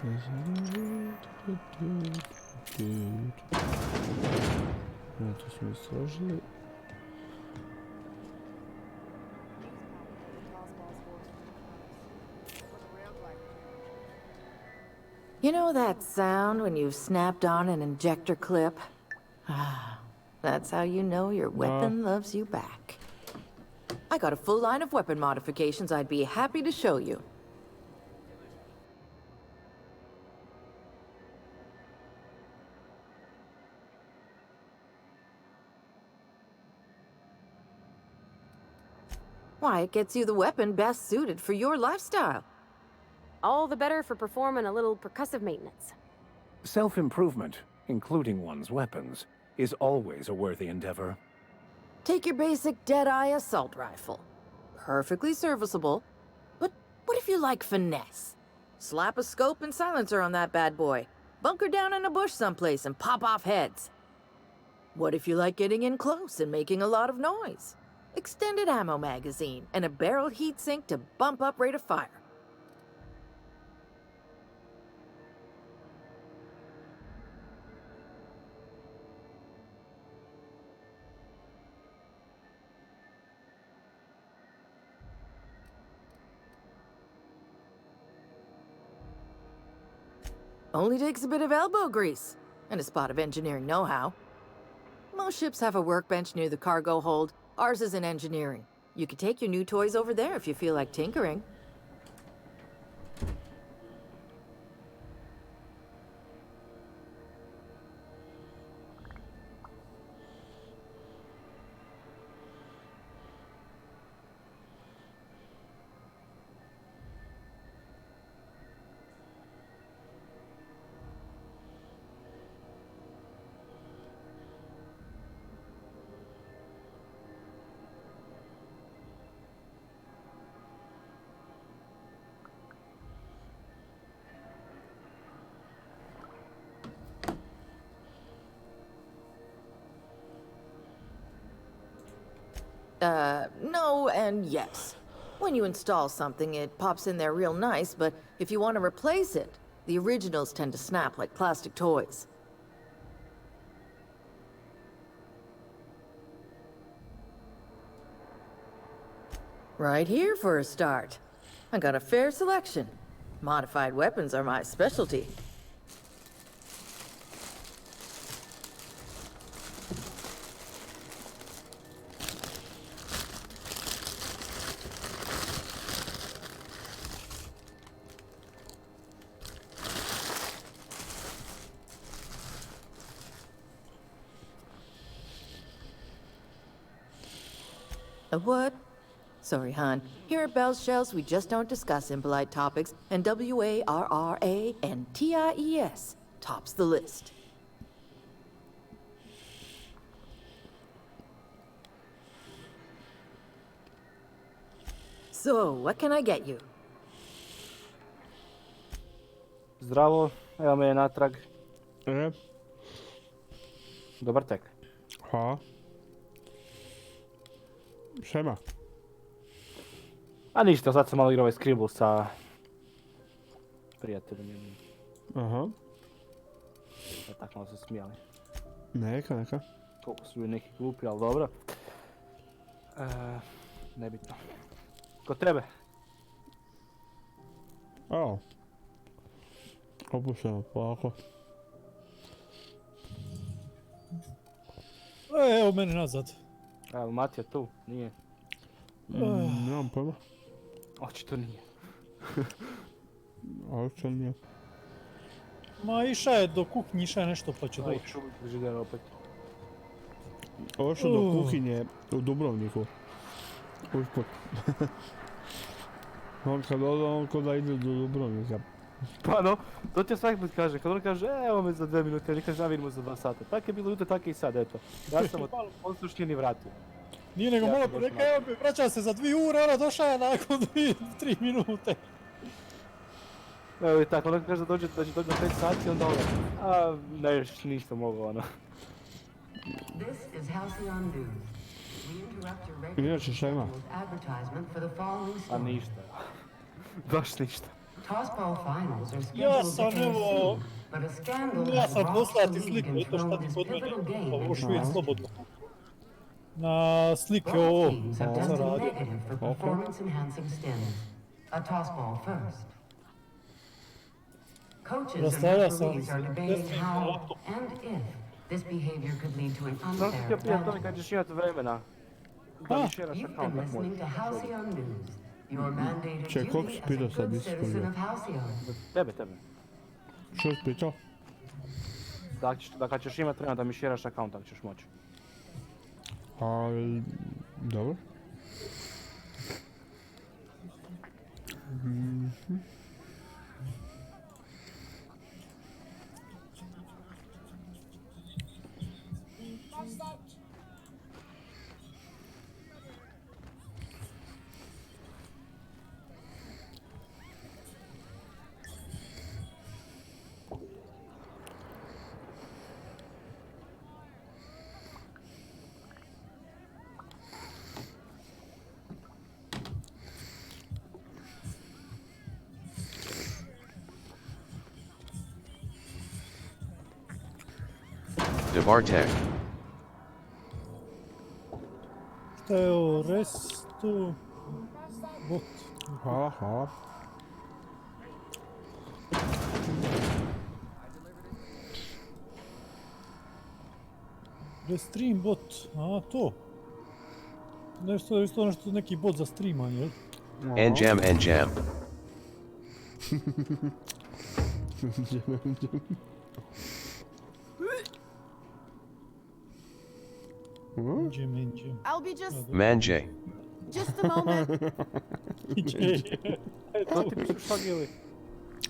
To smo istrožili. You know that sound when you've snapped on an injector clip? That's how you know your weapon loves you back. I got a full line of weapon modifications I'd be happy to show you. Why, it gets you the weapon best suited for your lifestyle. All the better for performing a little percussive maintenance. Self-improvement, including one's weapons, is always a worthy endeavor. Take your basic Deadeye assault rifle. Perfectly serviceable. But what if you like finesse? Slap a scope and silencer on that bad boy. Bunker down in a bush someplace and pop off heads. What if you like getting in close and making a lot of noise? Extended ammo magazine and a barrel heatsink to bump up rate of fire. Only takes a bit of elbow grease and a spot of engineering know-how. Most ships have a workbench near the cargo hold. Ours is in engineering. You could take your new toys over there if you feel like tinkering. No and yes. When you install something, it pops in there real nice, but if you want to replace it, the originals tend to snap like plastic toys. Right here for a start. I got a fair selection. Modified weapons are my specialty. A what? Sorry, hon. Here at Bell's Shells, we just don't discuss impolite topics, and WARRANTIES tops the list. So, what can I get you? Zdravo, evo me natrag. Dobar tek. Hvala. Šema? A ništa, sad sam malo igrao ovaj Scribble sa prijateljem jednim. Aha. Tako malo se smijali. Neka. Koliko su bili neki glupi, ali dobro. Nebitno. Kod tebe? Evo. Opušteno, polako. Evo meni nazad. Evo, Matija tu, nije. Nemam pojma. Očito nije. Očito nije. Ma iša je do kuhnji, iša je nešto pa će doći. Drži ga opet. Ošao do kuhinje u Dubrovniku. Usput. On kad ode, on ko da ide do Dubrovnika. Pa no, to ti svaki put kaže, kad on kaže evo me za 2 minute, oni kaže ja vidimo za 2 sata. Tako je bilo jutro, tako i sad, eto. Ja sam od suštini vratio. Nije nego malo neka evo me vraća se za 2 ure, ona došla je nakon 3 minute. Evo i tako, onda kaže da će doći na 5 sati, onda ono, ništa mogu ono. Inače šta ima? A ništa. Baš ništa. Tossball finals are Ja scheduled to sam end evo, soon, but a scandal ja has sam rocked the poslati league slike, and eto šta thrown ti this kod mene, pivotal game ovo into šujem doubt. slobodno. Na slike Both ovo, teams have sam tested radio. negative for performance-enhancing stims. A tossball first. Coaches and Rastavlja sam referees are debating desnim how laptop. and if this behavior could lead to an Samo sam unfair htio pitati Toni kad advantage. ćeš imati vremena. Da mi šeraš You've been akaunt ako listening možeš. to Halcyon News. Your mandated Ček, koliko duty si as a pitao sad, good nisi citizen spomenuo. of Halcyon. Tebe. Što si pitao? Da kad ćeš imati vremena da mi šeraš akaunt ako ćeš moći. Dobro. Bartek. Šta je ovo, restu, bot. Hvala. Restream bot, a to. Nešto, neki bot za streamanje, jel? Njam. Enđem. I'll be just Manje. a moment. To ti pišu šagili.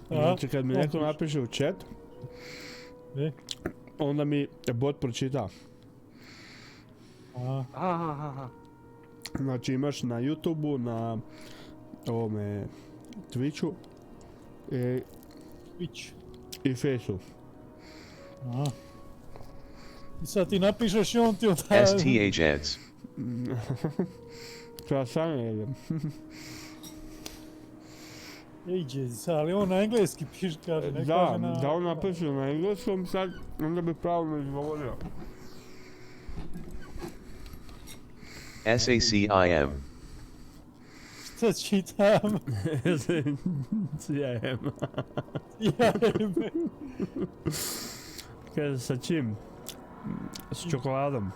Znači kad mi neko napiše u chat, onda mi bot pročita. Aha. Znači imaš na YouTubeu, na ovome Twitchu i Faceu. Aha. I sad ti napišeš i on ti onda... STH ads. Kada sam jedem. Ages, ali on na engleski piše, kaže, ne kaže na... Da on napiše na engleskom sad, onda bi pravilno izgovorio. SACIM. Šta čitam? Sjajem. Jajem. Kaže sa čim? S čokoladom.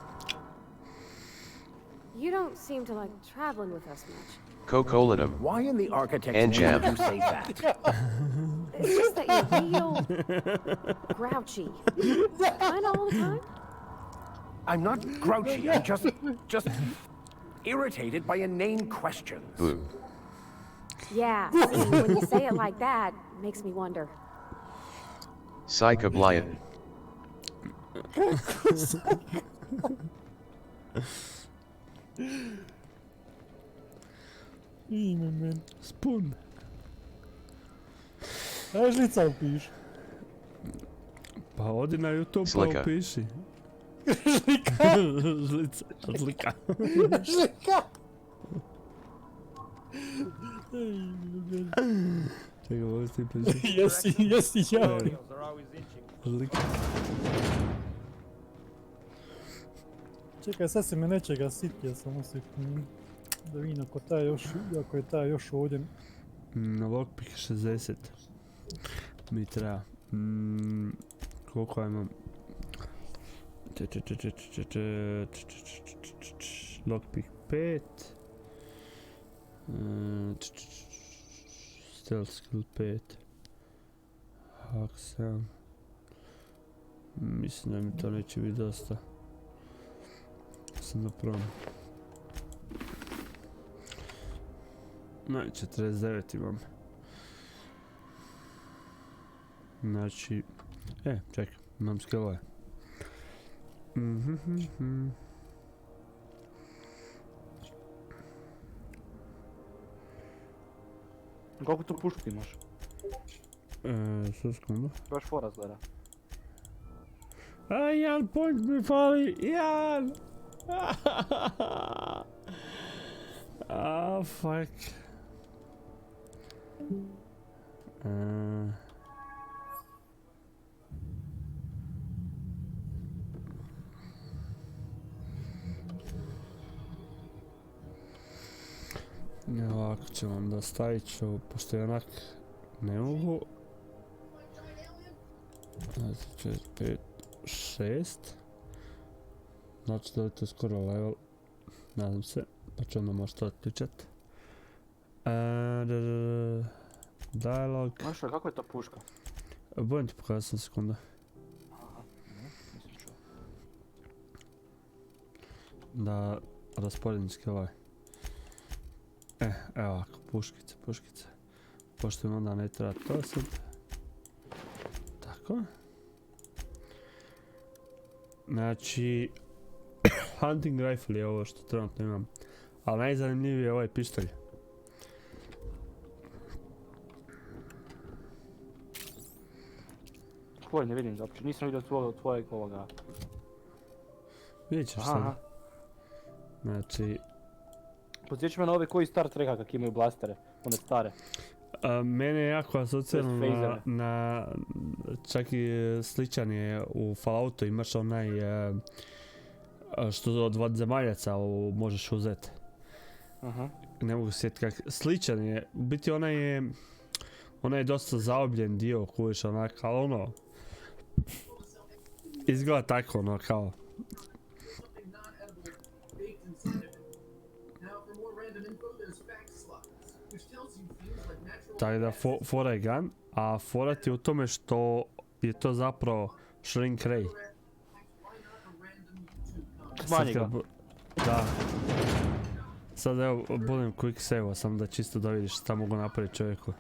You don't seem to like traveling with us much. Cocolatum. Why in the architect's And name jam. did you say that? It's just that you're real grouchy. Kinda all the time. I'm not grouchy, I'm just irritated by inane questions. Boo. Yeah, see, when you say it like that, it makes me wonder. Psychobliant. Ime men. Spun. Aj žlica upiš. Pa odi na YouTube Slika. pa upiši. Slika. Žlika! Čekaj, ovo ti piši. Jesi ja. Slika. Čekaj, sad se me nečega sitio, samo sekundu. Da vidim ako je taj još ovdje. Lockpick 60. Mi treba. Koliko imam? Lockpick 5. Stealth skill 5. Hack 7. Mislim da mi to neće biti dosta. Sam na prvom. No, 49 imam. Znači... čekaj, imam skillove. Koliko tu puški imaš? Sve sekundu. Baš fora zgleda. A, 1 point mi fali, 1! Fuck. Ovako ću vam da stavit ću, pošto je onak ne mogu. 4, 5, 6. Znači da je to skoro level. Nadam se, pa ću onda možda otključat. Dialog. Mašo, kako je to puška? Budem ti pokazati sam sekunda. Aha, nisam čuo. Da rasporedim ovaj. Evo ovako, puškice. Pošto im onda ne treba to sad. Tako. Znači, hunting rifle je ovo što trenutno imam. Ali najzanimljiviji je ovaj pištolj. Tvoj ne vidim zaopće, nisam vidio tvojeg ovoga. Vidjet ćeš sad. Znači... Podsjeći me na ove koji Star Treka kak imaju blastere, one stare. Mene je jako asocirano na čak i sličan je u Falloutu, imaš onaj što od vanzemaljaca možeš uzeti. Ne mogu sjetiti kak, sličan je, u biti onaj je dosta zaobljen dio kuviš onak, ali ono izgleda tako ono kao. Tako da fora je gun, a fora ti u tome što je to zapravo shrink ray. Smanji ga. Da. Sad evo budem quick save, sam da čisto da vidiš šta mogu napraviti čovjeku.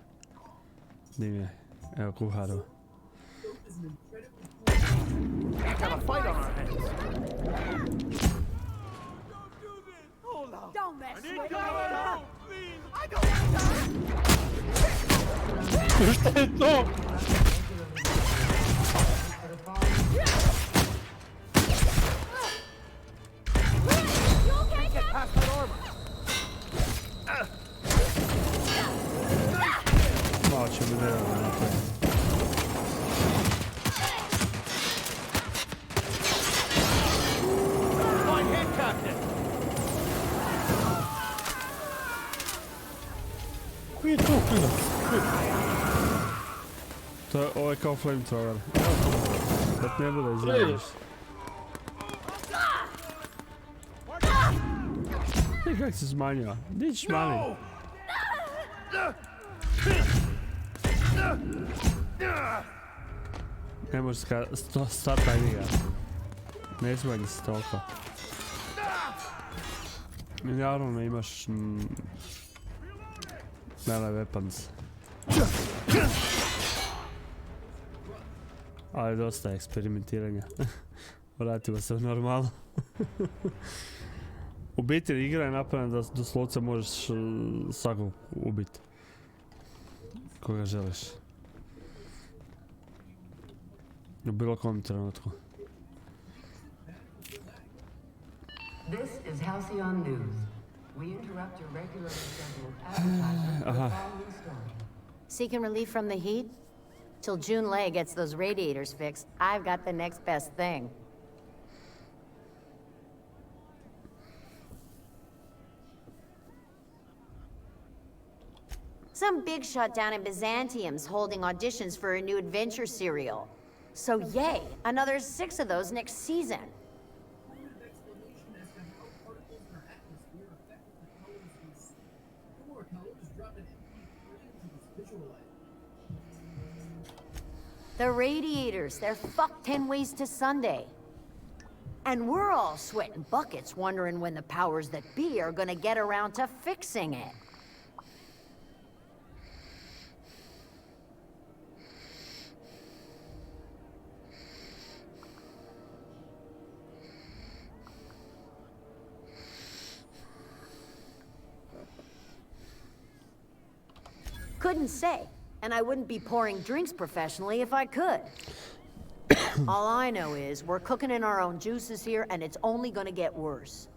Di mi je, evo kuharu. Šta je to? Malo će mi nervno napraviti. Koji je to klinac? Ovo je kao flamethrower. Da ti ne bude izjavljiš. Kak se smanjio? Di ćeš mali? Ne možeš starta njega. Ne smanji se toliko. Naravno imaš melee weapons. Ali dosta eksperimentiranja. Vratimo se u normalno. U biti igra je napravljena da doslovce možeš svakog ubiti. Koga želiš. U bilo kom trenutku. This is Halcyon News. We interrupt your regularly scheduled advertisement for the following story. Seeking relief from the heat? Till June Lay gets those radiators fixed, I've got the next best thing. Some big shot down in Byzantium's holding auditions for a new adventure serial. So yay, another 6 of those next season. The radiators, they're fucked 10 ways to Sunday. And we're all sweating buckets wondering when the powers that be are gonna get around to fixing it. Couldn't say. And I wouldn't be pouring drinks professionally if I could. All I know is we're cooking in our own juices here, and it's only gonna get worse.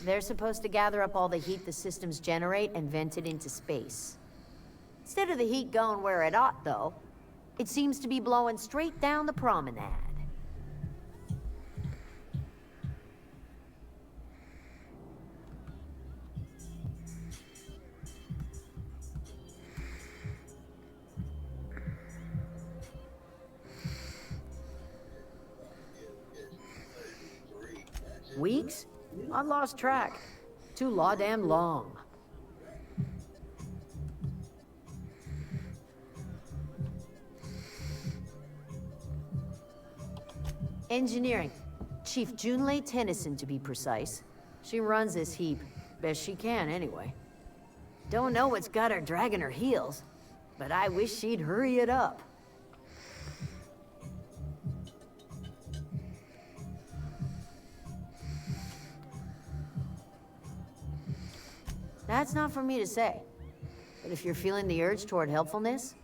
They're supposed to gather up all the heat the systems generate and vent it into space. Instead of the heat going where it ought, though, it seems to be blowing straight down the promenade. Weeks? I lost track. Too law-damn long. Engineering. Chief Junlei Tennyson, to be precise. She runs this heap. Best she can, anyway. Don't know what's got her dragging her heels, but I wish she'd hurry it up. That's not for me to say. But if you're feeling the urge toward helpfulness,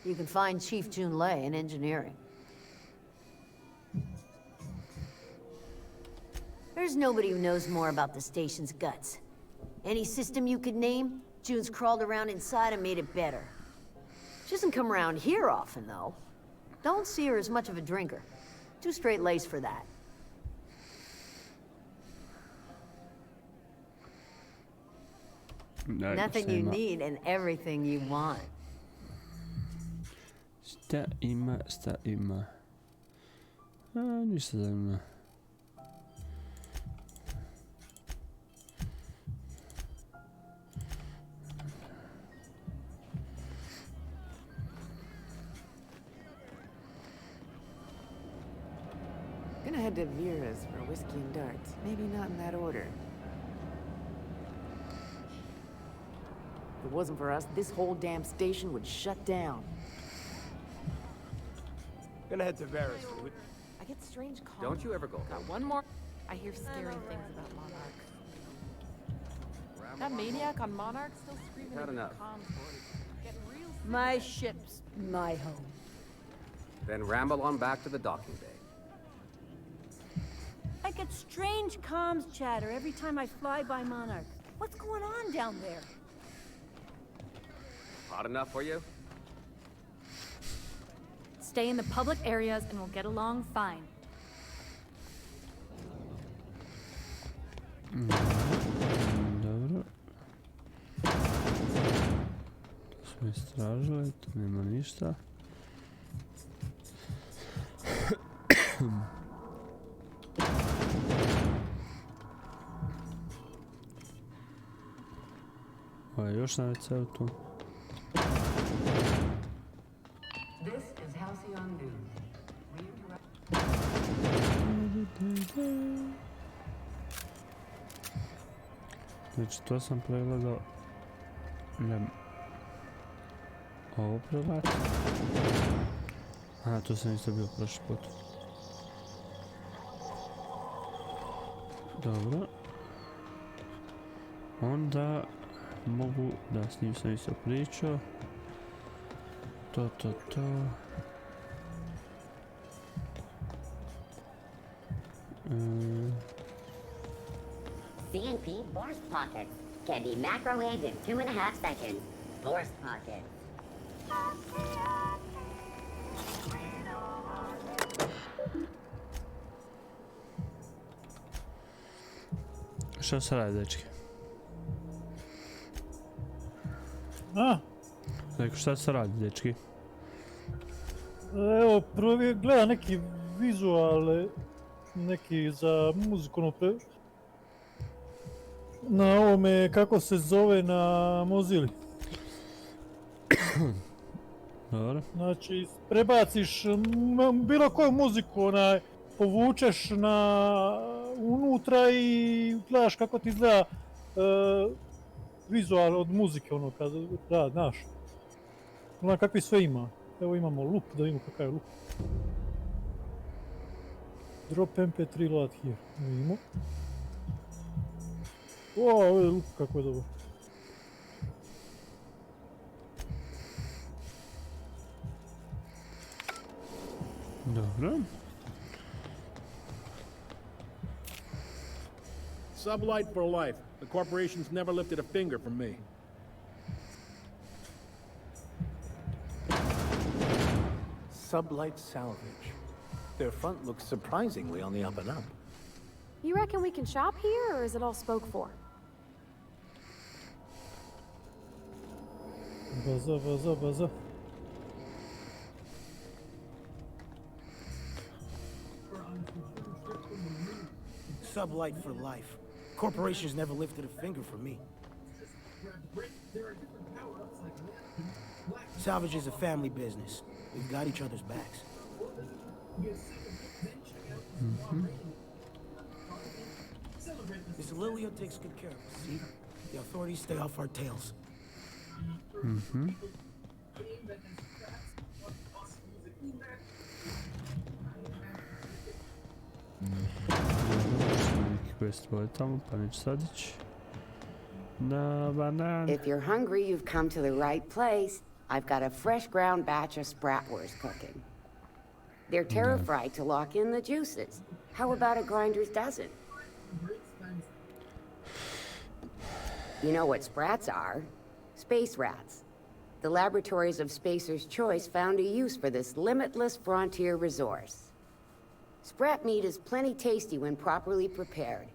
you can find Chief Junlei in engineering. There's nobody who knows more about the station's guts. Any system you could name, June's crawled around inside and made it better. She doesn't come around here often, though. Don't see her as much of a drinker. Too straight-laced for that. Nothing you need and everything you want. Šta ima? Ništa zanima. Gonna head to Vera's for whiskey and darts. Maybe not in that order. If it wasn't for us, this whole damn station would shut down. Gonna head to Vera's for I get strange calls. Don't you ever go Got home. one more. I hear scary things about Monarch. That maniac on Monarch still screaming Had at enough. the comms board. Getting real My ship's my home. Then ramble on back to the docking bay. I get strange comms chatter every time I fly by Monarch. What's going on down there? Hot enough for you? Stay in the public areas and we'll get along fine. Dobro. To smo istražili, tu nema ništa. Ovo je još na WC-u tu. This is Halcyon News. We interrupt. Znači to sam pregledao. Idem ovo pregledati. Aha, tu sam isto bio prošli put. Dobro. Onda mogu da s njim sam isto pričao. To. CNP Force Pockets can be macrowaved in 2.5 seconds. Force Pockets. Šta se radi, dečki? A? Rekao, šta se radi, dečki? Evo, prvo gleda neki vizual, neki za muziku, ono na ovome, kako se zove na Mozili. Dobro. Znači, prebaciš bilo koju muziku, povučeš unutra i gledaš kako ti izgleda vizual od muzike, ono, da, znaš. Ono, kakvi sve ima. Evo imamo loop, da vidimo kakav je loop. Drop MP3 load here. Vidimo. O, ovo je loop, kako je dobro. Dobro. Sublight for life. The corporation's never lifted a finger from me. Sublight salvage. Their front looks surprisingly on the up and up. You reckon we can shop here, or is it all spoke for? Buzza. Sublight for life. Corporations never lifted a finger for me. Salvage is a family business. We've got each other's backs. Mr. Lilio takes good care of us, see? The authorities stay off our tails. If you're hungry, you've come to the right place. I've got a fresh ground batch of spratwurst cooking. They're terrified to lock in the juices. How about a grinder's dozen? You know what sprats are? Space rats. The laboratories of Spacer's Choice found a use for this limitless frontier resource. Sprat meat is plenty tasty when properly prepared.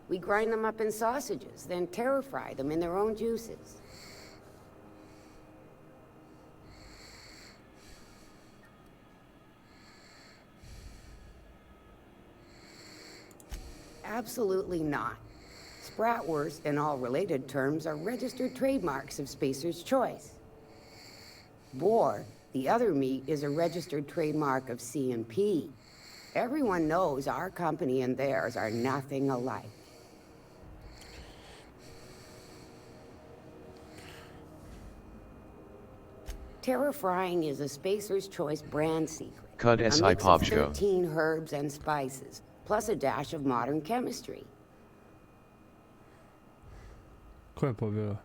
We grind them up in sausages, then terror fry them in their own juices. Absolutely not. Spratwurst and all related terms are registered trademarks of Spacer's Choice. Boar, the other meat, is a registered trademark of C&P. Everyone knows our company and theirs are nothing alike. Terror frying is a Spacer's Choice brand secret. Cut A SI mix Pop of Show. 13 herbs and spices, plus a dash of modern chemistry. Ko je pobjeda?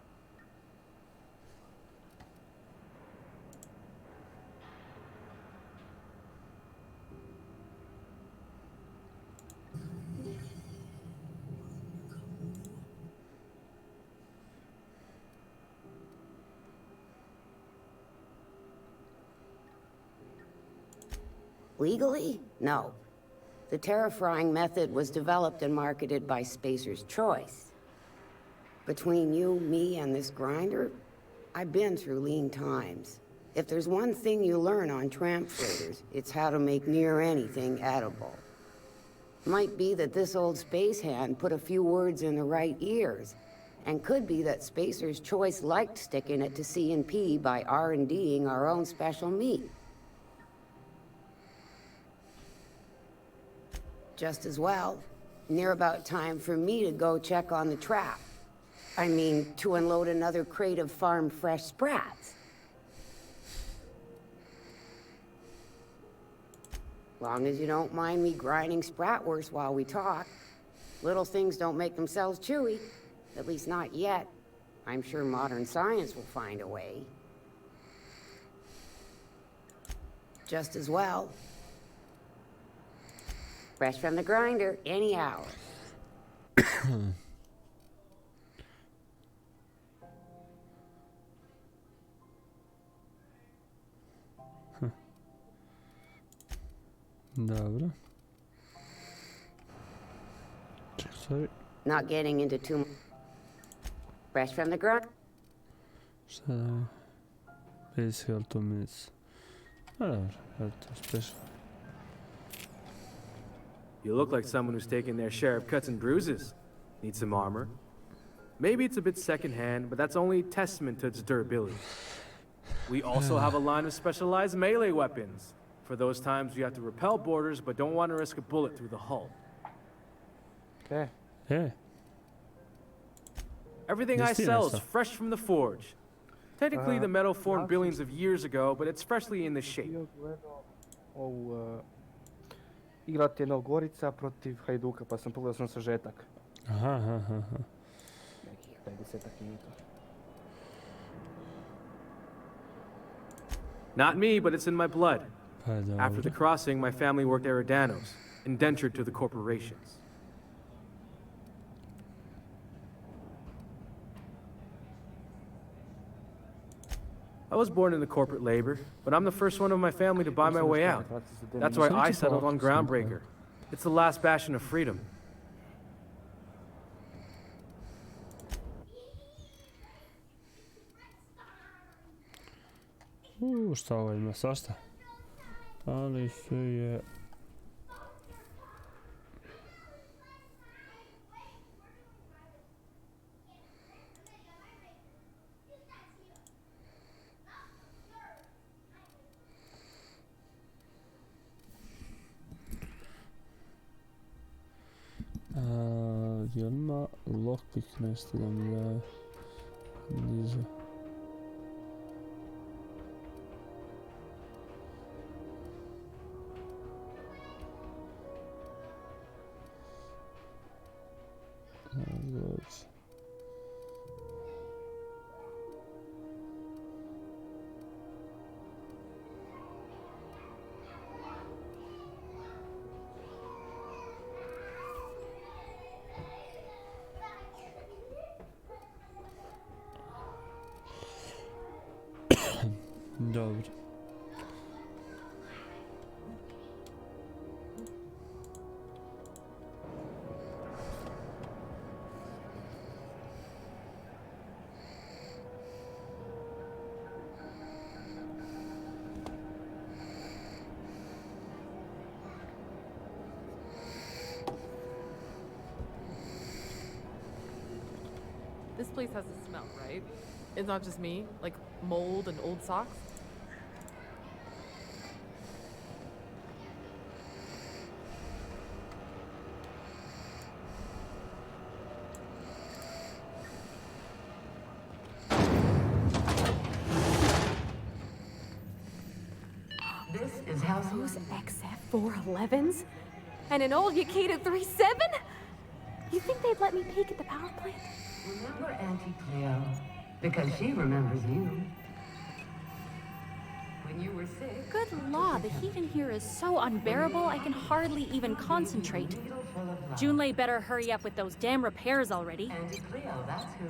Legally? No. The terror frying method was developed and marketed by Spacer's Choice. Between you, me, and this grinder, I've been through lean times. If there's one thing you learn on tramp freighters, it's how to make near anything edible. Might be that this old space hand put a few words in the right ears, and could be that Spacer's Choice liked sticking it to C&P by R&D'ing our own special meat. Just as well, near about time for me to go check on the trap. I mean, to unload another crate of farm-fresh sprats. Long as you don't mind me grinding spratwurst while we talk. Little things don't make themselves chewy. At least not yet. I'm sure modern science will find a way. Just as well. Fresh from the grinder, any hour. Dobro. Sorry. Not getting into too much. Fresh from the grind. Šta da? Basically 2 minutes. A dobro, eto, special. You look like someone who's taken their share of cuts and bruises. Need some armor? Maybe it's a bit secondhand, but that's only testament to its durability. We also have a line of specialized melee weapons. For those times you have to repel boarders, but don't want to risk a bullet through the hull. Okay. Yeah. Everything I sell is fresh from the forge. Technically, the metal formed billions of years ago, but it's freshly in the shape. Igrati je Novgorica protiv Hajduka, pa sam pogledao sam sažetak. Aha. Nekih 50 minuta. Not me, but it's in my blood. After the crossing, my family worked Eridanos, indentured to the corporations. I was born into corporate labor, but I'm the first one of my family to buy my way out. That's why I settled on Groundbreaker. It's the last bastion of freedom. Šta ovo ima svašta? Ali sve je... Jel ima lockpick nešto da mi daje niže? Dobro. This place has a smell, right? It's not just me, like mold and old socks. This is Halcyon. Those XF411s? And an old Yakita 3.7? You think they'd let me peek at the power plant? Remember Auntie Cleo? Because she remembers you. When you were sick. Good law, the heat in here is so unbearable I can hardly even concentrate. Junlei better hurry up with those damn repairs already. Auntie Cleo, that's who.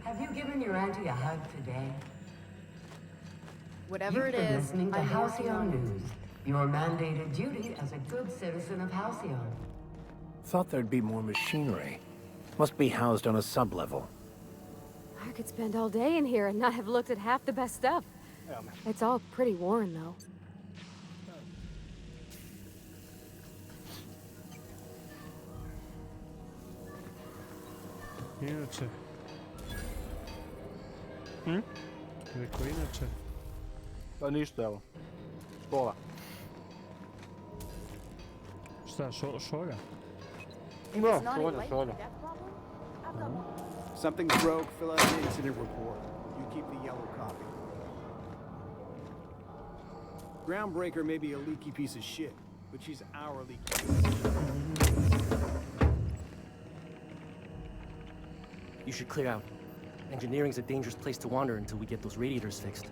Have you given your auntie a hug today? Whatever You've it been is, listening to I'm Halcyon News. Your mandated duty as a good citizen of Halcyon. Thought there'd be more machinery. Must be housed on a sublevel. I could spend all day in here and not have looked at half the best stuff. It's all pretty worn, though. Inače... Rekao inače... Pa ništa, evo. Škola. Šta, šolja? No, šolja. Something's broke, fill out an incident report. You keep the yellow copy. Groundbreaker may be a leaky piece of shit, but she's our leaky piece of shit. You should clear out. Engineering's a dangerous place to wander until we get those radiators fixed.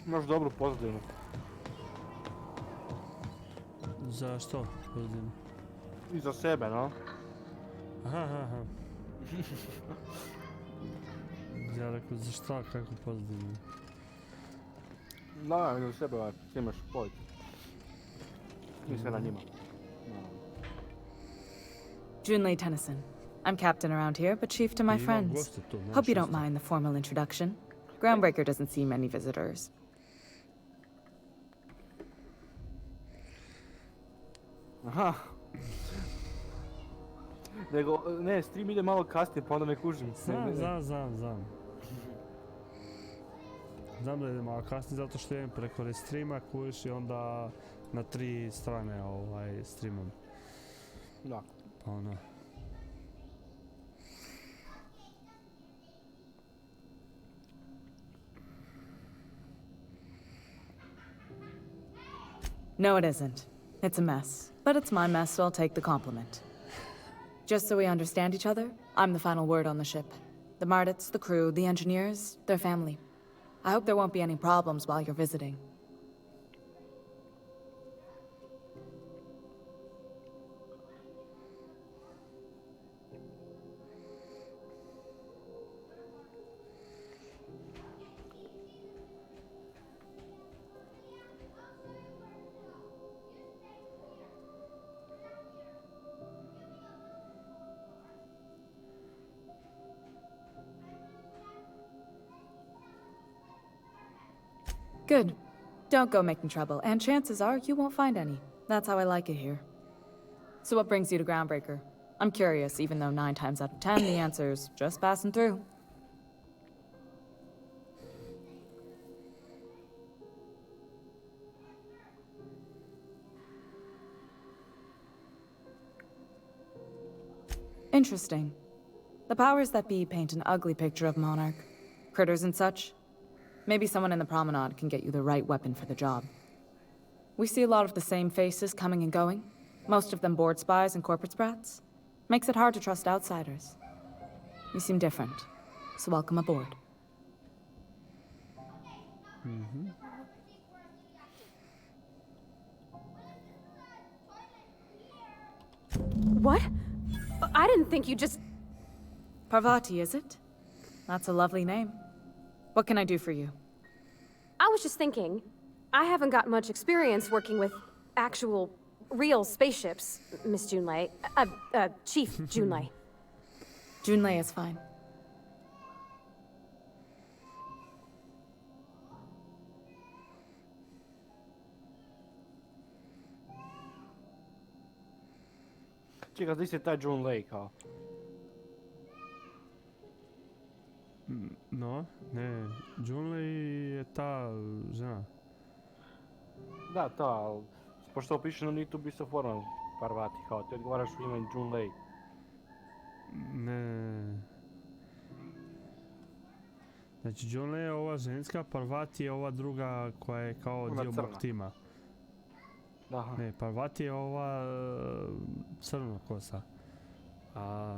Imaš dobru pozadinu. Za što? Pozadinu? I za sebe, no? Aha. Ja rekao, za šta, kako pozadinu? Da, za sebe, imaš pojď. I sve na njima. Junlei Tennyson. I'm captain around here, but chief to my friends. Hope you don't mind the formal introduction. Groundbreaker doesn't see many visitors. Aha. Nego, ne, stream ide malo kasnije, pa onda ne kužim. Znam. Znam da ide malo kasnije, zato što idem preko restreama, kužiš, i onda na 3 strane streamom. Da. Pa ono. No, it isn't. It's a mess. But it's my mess, so I'll take the compliment. Just so we understand each other, I'm the final word on the ship. The Mardits, the crew, the engineers, their family. I hope there won't be any problems while you're visiting. Good. Don't go making trouble, and chances are you won't find any. That's how I like it here. So what brings you to Groundbreaker? I'm curious, even though 9 times out of 10 the answer's just passing through. Interesting. The powers that be paint an ugly picture of Monarch. Critters and such. Maybe someone in the promenade can get you the right weapon for the job. We see a lot of the same faces coming and going. Most of them board spies and corporate sprats. Makes it hard to trust outsiders. You seem different, so welcome aboard. What? I didn't think you just... Parvati, is it? That's a lovely name. What can I do for you? I was just thinking, I haven't got much experience working with actual, real spaceships, Miss Junlei. Chief Junlei. Junlei is fine. Čekaj, zdaj se taj John Lay kao. No, ne, Junlei je ta žena. Da, ta, ali pošto ovo piše na nitu bi se formal Parvati, kao ti odgovaraš u ime John Lay. Ne. Znači, Junlei je ova ženska, Parvati je ova druga koja je kao Ona dio crna. mog tima. Aha. Ne, Parvati je ova crna kosa. A...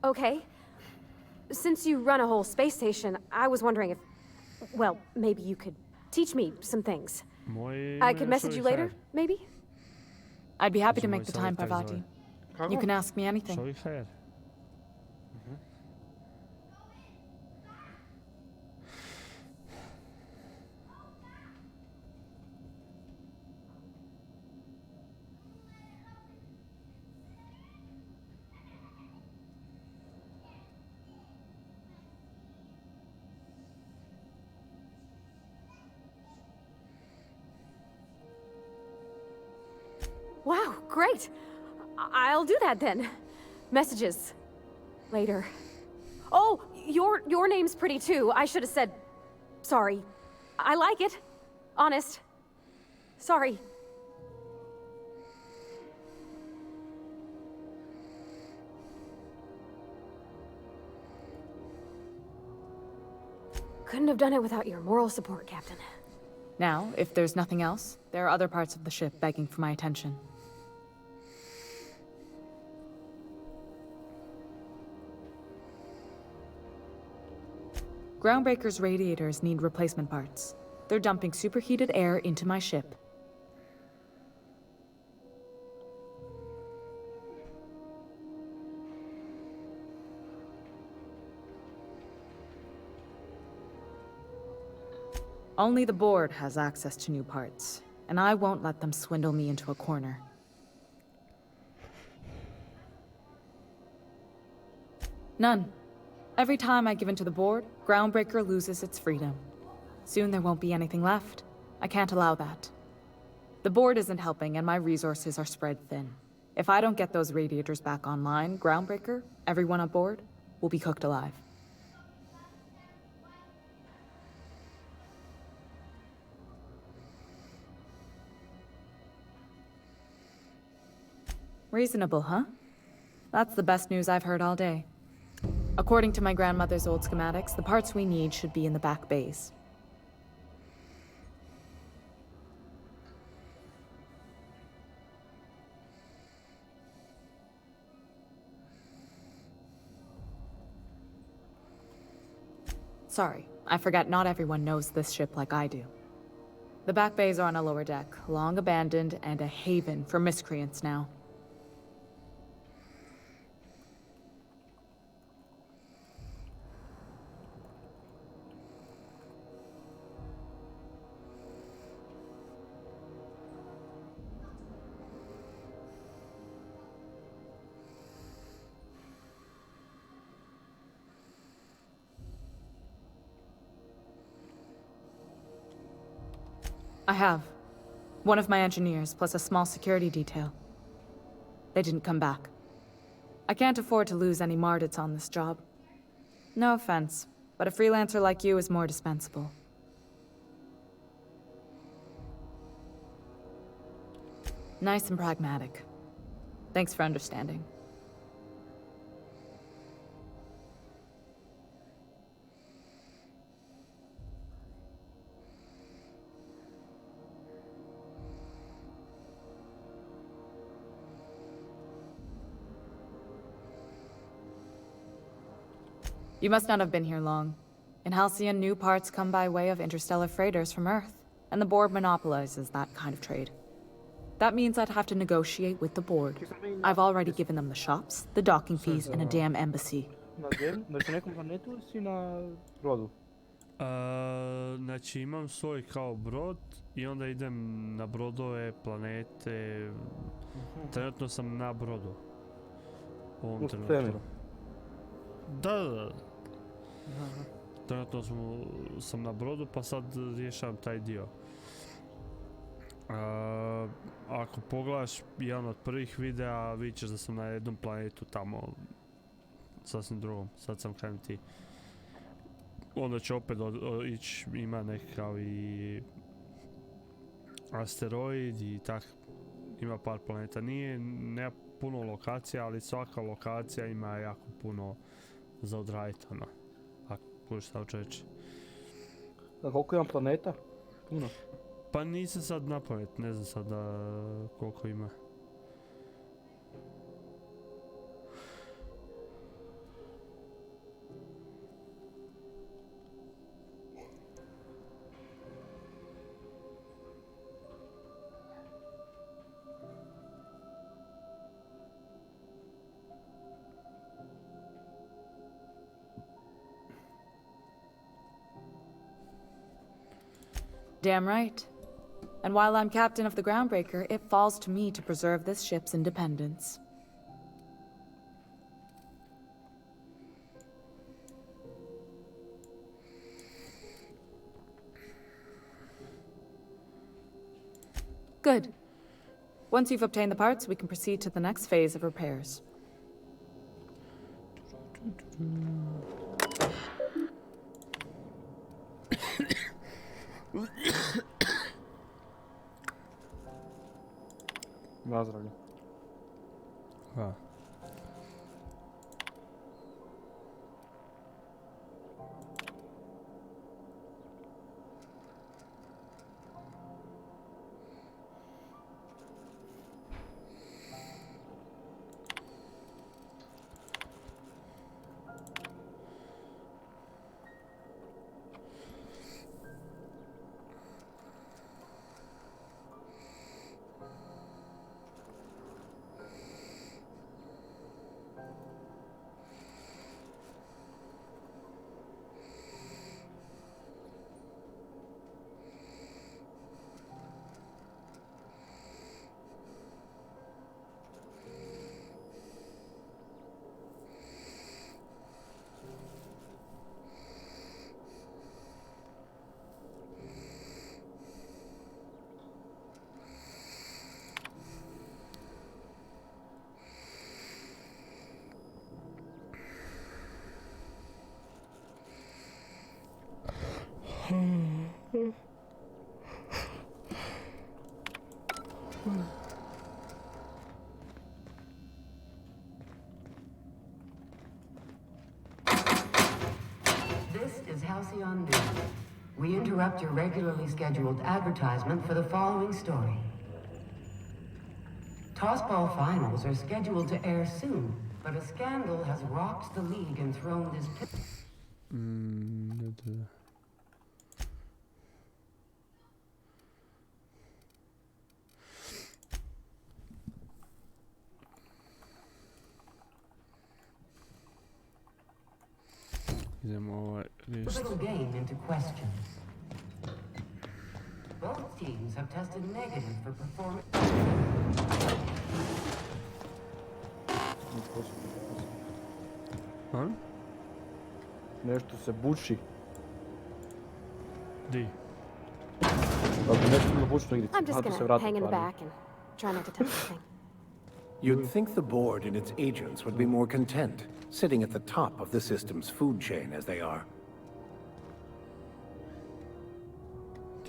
Okay. Since you run a whole space station, I was wondering if, well, maybe you could teach me some things. I could message you later, maybe? I'd be happy to make the time, Parvati. You can ask me anything. Šovih fair. Wow, great. I'll do that then. Messages. Later. Oh, your name's pretty too. I should have said sorry. I like it. Honest. Sorry. Couldn't have done it without your moral support, Captain. Now, if there's nothing else, there are other parts of the ship begging for my attention. Groundbreaker's radiators need replacement parts. They're dumping superheated air into my ship. Only the board has access to new parts, and I won't let them swindle me into a corner. None. Every time I give in to the board, Groundbreaker loses its freedom. Soon there won't be anything left. I can't allow that. The board isn't helping, and my resources are spread thin. If I don't get those radiators back online, Groundbreaker, everyone on board, will be cooked alive. Reasonable, huh? That's the best news I've heard all day. According to my grandmother's old schematics, the parts we need should be in the back bays. Sorry, I forgot not everyone knows this ship like I do. The back bays are on a lower deck, long abandoned and a haven for miscreants now. I have. One of my engineers, plus a small security detail. They didn't come back. I can't afford to lose any Mardits on this job. No offense, but a freelancer like you is more dispensable. Nice and pragmatic. Thanks for understanding. You must not have been here long. In Halcyon, new parts come by way of interstellar freighters from Earth, and the board monopolizes that kind of trade. That means I'd have to negotiate with the board. I've already given them the shops, the docking fees, and a damn embassy. Na nekom planetu ili si na brodu? Znači imam svoj kao brod i onda idem na brodove, planete. Trenutno sam na brodu. U ovom trenutku. Da. Trenutno sam na brodu pa sad rješavam taj dio. Ako pogledaš jedan od prvih videa, vidit ćeš da sam na jednom planetu tamo sasvim drugom. Sad sam krajem ti. Onda će opet ići, ima nekakav i asteroid i tak. Ima par planeta. Nema puno lokacija, ali svaka lokacija ima jako puno za odraditi, ono. Ako kužiš šta hoću reći. A koliko imam planeta? Puno. Pa nisam sad na pamet, ne znam sad koliko ima. Damn right. And while I'm captain of the Groundbreaker, it falls to me to preserve this ship's independence. Good. Once you've obtained the parts, we can proceed to the next phase of repairs. Nazdravlje. This is Halcyon News. We interrupt your regularly scheduled advertisement for the following story. Tossball finals are scheduled to air soon, but a scandal has rocked the league and thrown this pivotal game into question. Both teams have tested negative for performance. Huh? Nešto se buši. Di? I'm just gonna hang in the back and try not to touch anything. You'd think the board and its agents would be more content, sitting at the top of the system's food chain as they are.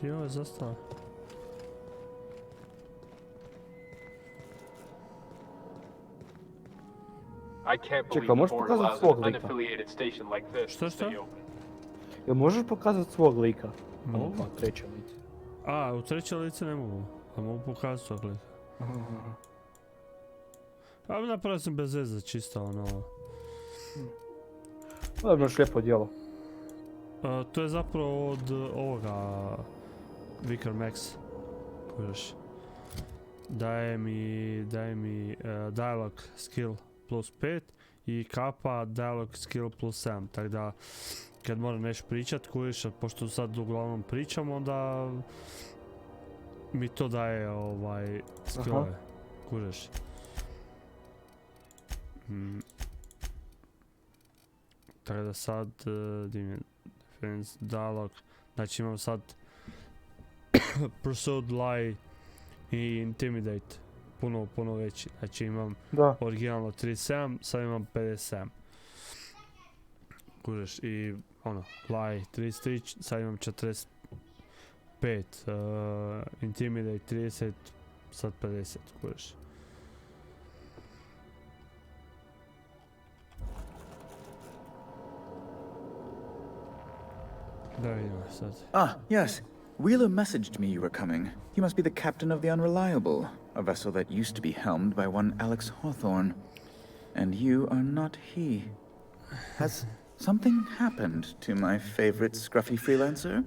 Ti ovo je zastao. I can't believe Čekaj, the možeš board pokazati allows svog an lika? unaffiliated station like this Što, to što? stay open. Jel možeš pokazati svog lika? Ovo, treće lice. A, u treće lice ne mogu. A mogu pokazati svog lika. A napravio sam bez veze, čisto ono... Ovo je baš lijepo djelo. To je zapravo od ovoga... Vicar Max. Kužeš. Daje mi dialog skill plus 5 i kapa dialog skill plus 7. Tako da kad moram nešto pričat, kužiš, pošto sad uglavnom pričam, onda mi to daje skillove. Kužiš. Tako da sad defense dialog, znači imam sad pursued, lie i intimidate puno veći, znači imam originalno 37, sad imam 57. Kužeš, i ono, lie 33, sad imam 45, intimidate 30, sad 50, kužeš. Da vidimo sad. Ah, yes. Wheeler messaged me you were coming. You must be the captain of the Unreliable, a vessel that used to be helmed by one Alex Hawthorne. And you are not he. Has something happened to my favorite scruffy freelancer?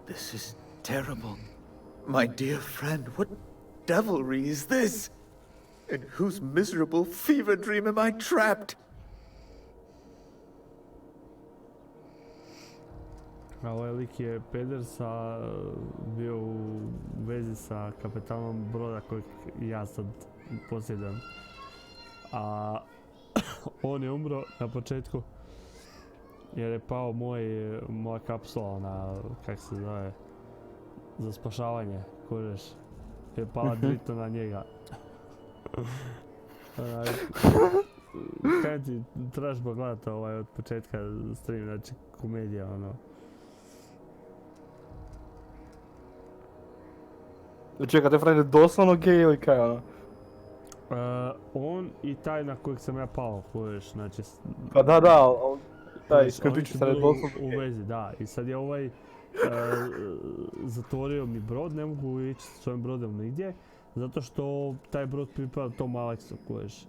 This is terrible. My dear friend, what devilry is this? In whose miserable fever dream am I trapped? A ovaj lik je peder bio u vezi sa kapetanom broda kojeg ja sad posjedam. A on je umro na početku jer je pao moja kapsula na, kak se zove, za spašavanje, kužeš. Je pala direktno na njega. Kaj ti trebaš pogledat od početka stream, znači komedija ono. Čekaj, te frajde doslovno gej ili kaj ono? On i taj na kojeg sam ja pao, kužeš, znači... Pa da, taj skrbić sad je doslovno u vezi, da. I sad je ovaj zatvorio mi brod, ne mogu ići s svojim brodom nigdje, zato što taj brod pripada tom Aleksu, kužeš.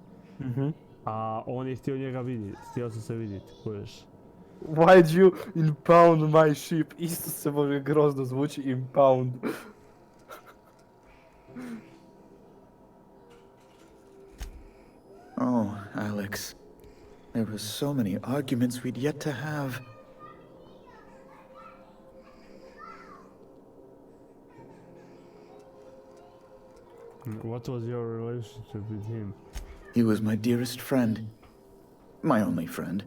A on je htio njega vidjeti, htio sam se vidjeti, kužeš. Why'd you impound my ship? Isto se može grozno zvuči, impound. Oh, Alex. There were so many arguments we'd yet to have. What was your relationship with him? He was my dearest friend. My only friend.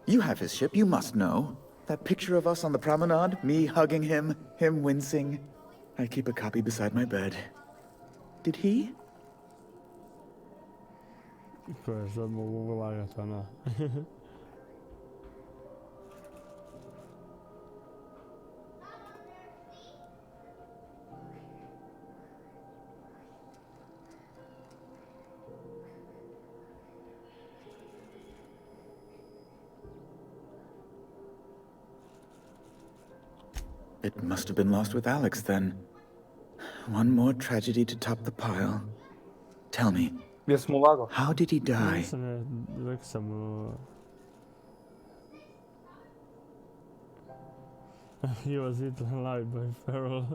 You have his ship, you must know. That picture of us on the promenade, me hugging him, him wincing. I keep a copy beside my bed. Did he? Koje sad mogu lagati, ona. It must have been lost with Alex then. One more tragedy to top the pile. Tell me, Jesmo ulagao? How did he die? Nisam, rekao sam He was eaten alive by feral.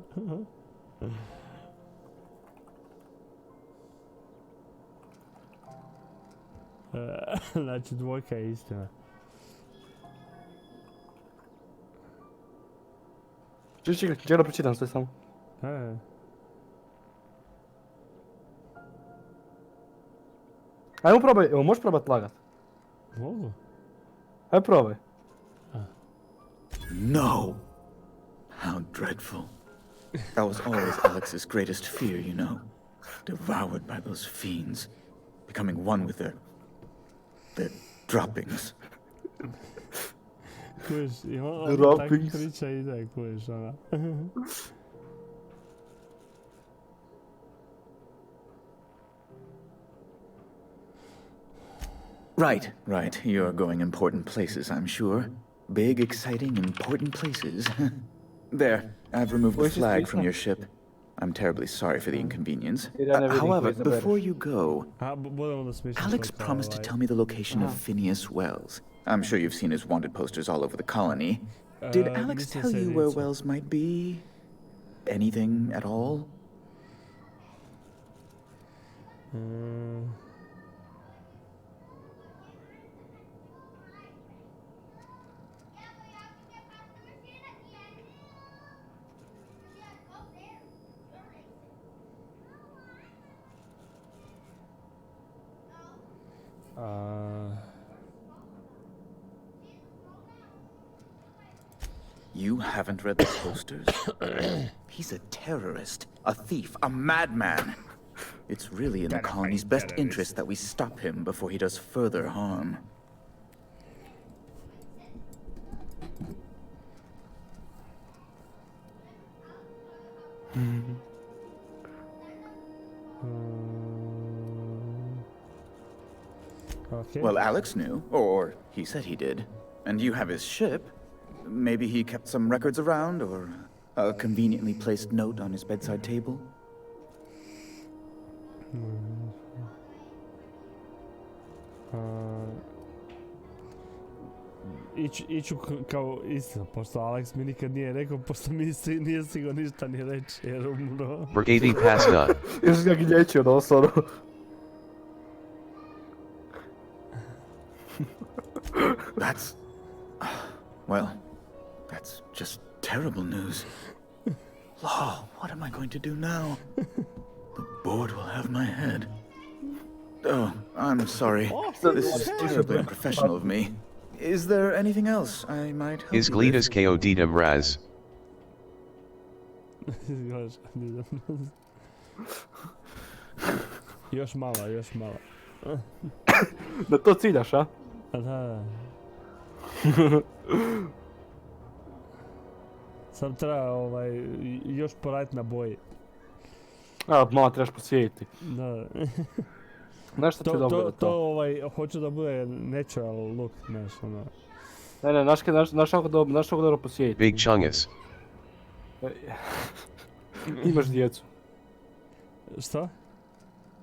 Znači, dvojka je istina. Čekaj, da pročitam sve samo. Ajmo probaj, evo možeš probat lagat? Mogu? Ajmo probaj. No! How dreadful. That was always Alex's greatest fear, you know. Devoured by those fiends. Becoming one with their droppings. Kužiš, i on tako priča ide, kužiš, ona. Right. You're going important places, I'm sure. Big, exciting, important places. There, I've removed the flag from your ship. I'm terribly sorry for the inconvenience. However, before you go, Alex promised to tell me the location of Phineas Wells. I'm sure you've seen his wanted posters all over the colony. Did Alex tell you where Wells might be? Anything at all? You haven't read the posters? He's a terrorist, a thief, a madman. It's really in the colony's best interest that we stop him before he does further harm. Okay. Well, Alex knew, or he said he did. And you have his ship. Maybe he kept some records around, or a conveniently placed note on his bedside table? Iću kao istina, pošto Alex mi nikad nije rekao, pošto mi nije sigurno ništa ni reći, jer umro. Brigady Pasta. Još ga gnjećio doslovno. That's... Well, that's just terrible news. Law, what am I going to do now? The board will have my head. Oh, I'm sorry. This is terribly unprofessional of me. Is there anything else I might help Is you with? Gledas Kodidam Raz. Još malo, još malo. Da to ciljaš, a? Da. Sam treba još poraditi na boji. A, malo trebaš posvijetiti. Da. Znaš što ti je dobro da to? To hoću da bude natural look, znaš, ono. Znaš kako dobro posvijetiti. Big Chungus. Imaš djecu. Što?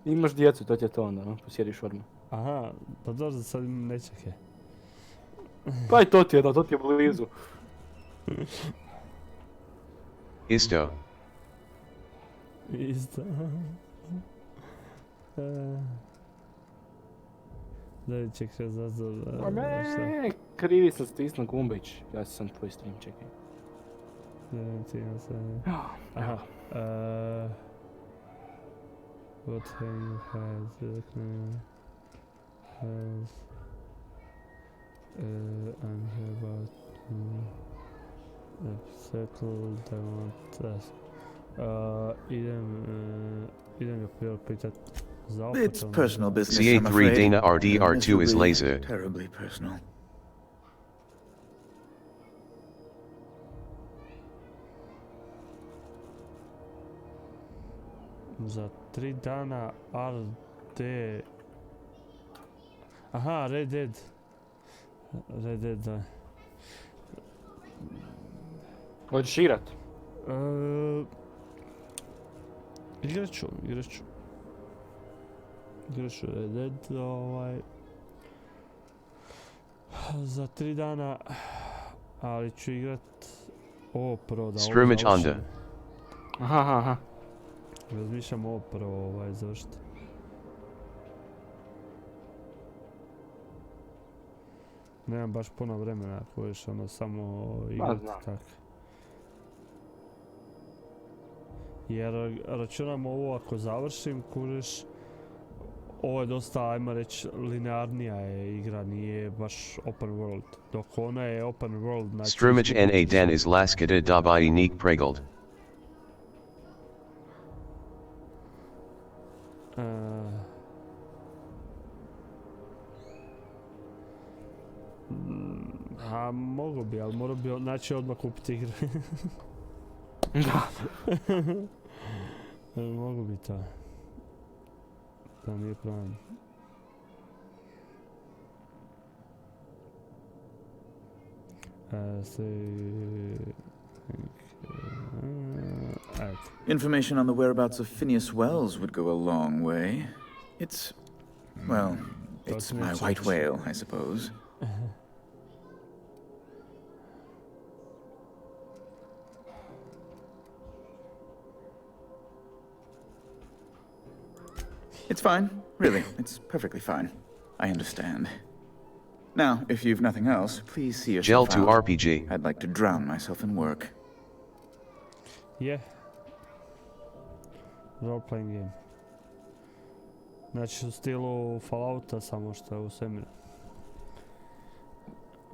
Imaš djecu, to ti je to onda, no? Posjediš odmah. Aha, pa dobro da sad imam nečake. Pa i to ti je blizu. Isto. Isto. Daj, čekaj, zazor. Ne, krivi sam stisnuo gumbić. Ja sam tvoj stream, čekaj. Aha. What thing has I'm here about circle I want us. Idem ga prvo pitat za opet. It's personal business, I'm CA3 afraid. Dana RDR2 is laser. Terribly personal. Za 3 dana RD... Aha, Red Dead. Red Dead, da. Hoćeš igrat? Igrat ću. igraću Red Dead, za 3 dana, ali ću igrat ovo prvo da ovo Scrimmage završim. Honda. Aha. Razmišljam ovo prvo završiti. Nemam baš puno vremena, ako ješ samo igrati tako. Jer računam ovo ako završim, kužiš, ovo je dosta, ajmo reći, linearnija je igra, nije baš open world. Dok ona je open world, znači... Scrimmage na den is laskade dabei niet pregeld. A mogu bi, ali morao bi znači odmah kupiti igre. Da. Mogu bi to. To nije problem. Information on the whereabouts of Phineas Wells would go a long way. It's, well, it's my white whale, I suppose. It's fine, really. It's perfectly fine. I understand. Now, if you've nothing else, please see yourself Gel to out. RPG. I'd like to drown myself in work. Yeah. Role-playing game. Znači u stilu Fallouta, samo što je u svemiru.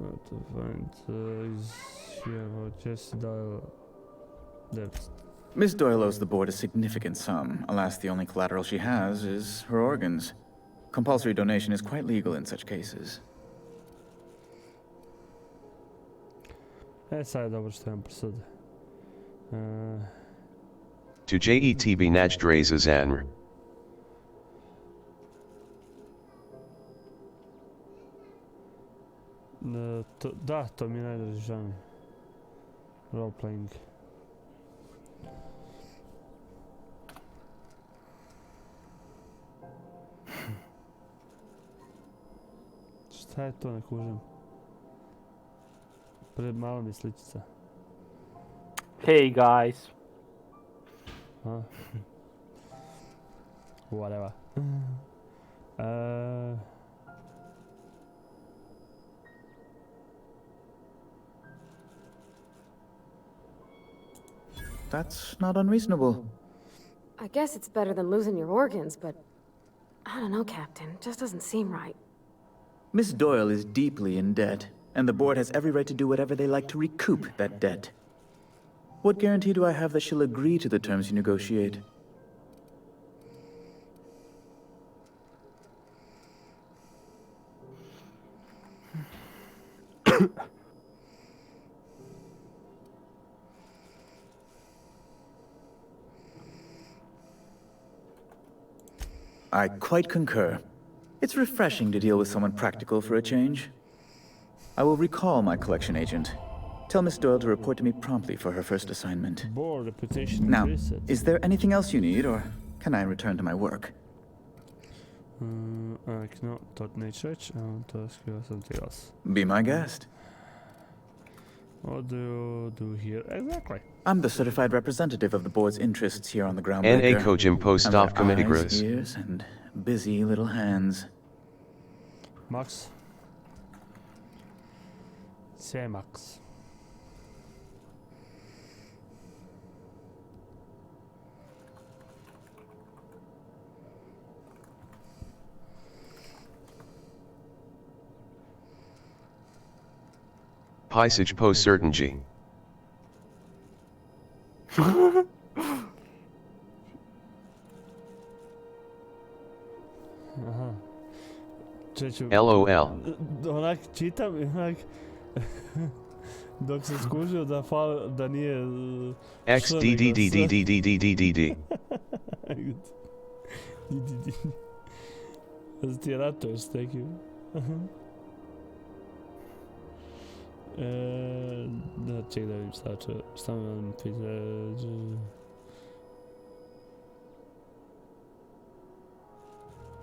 What to find is here, Jesse Doyle. Depth. Miss Doyle owes the board a significant sum. Alas, the only collateral she has is her organs. Compulsory donation is quite legal in such cases. Sad je dobro što imam presude. To JETB Najdreza Zanr. Da, to mi je najdraži žanr. Role-playing. Šta je to, ne kužim? Pred malo mi sličica. Hey guys. Whatever. That's not unreasonable. I guess it's better than losing your organs, but I don't know, Captain. It just doesn't seem right. Miss Doyle is deeply in debt, and the board has every right to do whatever they like to recoup that debt. What guarantee do I have that she'll agree to the terms you negotiate? I quite concur. It's refreshing to deal with someone practical for a change. I will recall my collection agent. Tell Miss Doyle to report to me promptly for her first assignment. Board reputation Now, reset. is there anything else you need, or can I return to my work? No, to neću reći, to je something else. Be my guest. What do you do here exactly? I'm the certified representative of the board's interests here on the groundbreaker. Na Kojim post off committee eyes, gris. ears, and busy little hands. Max. Say Max. Pisage post certainty. Aha. Čeću... LOL. Onak čitam i onak... Dok sam skužio da nije... XDDDDDDDDD. Da ti je ratuješ s nekim. Da, ček da vidim šta mi on pita.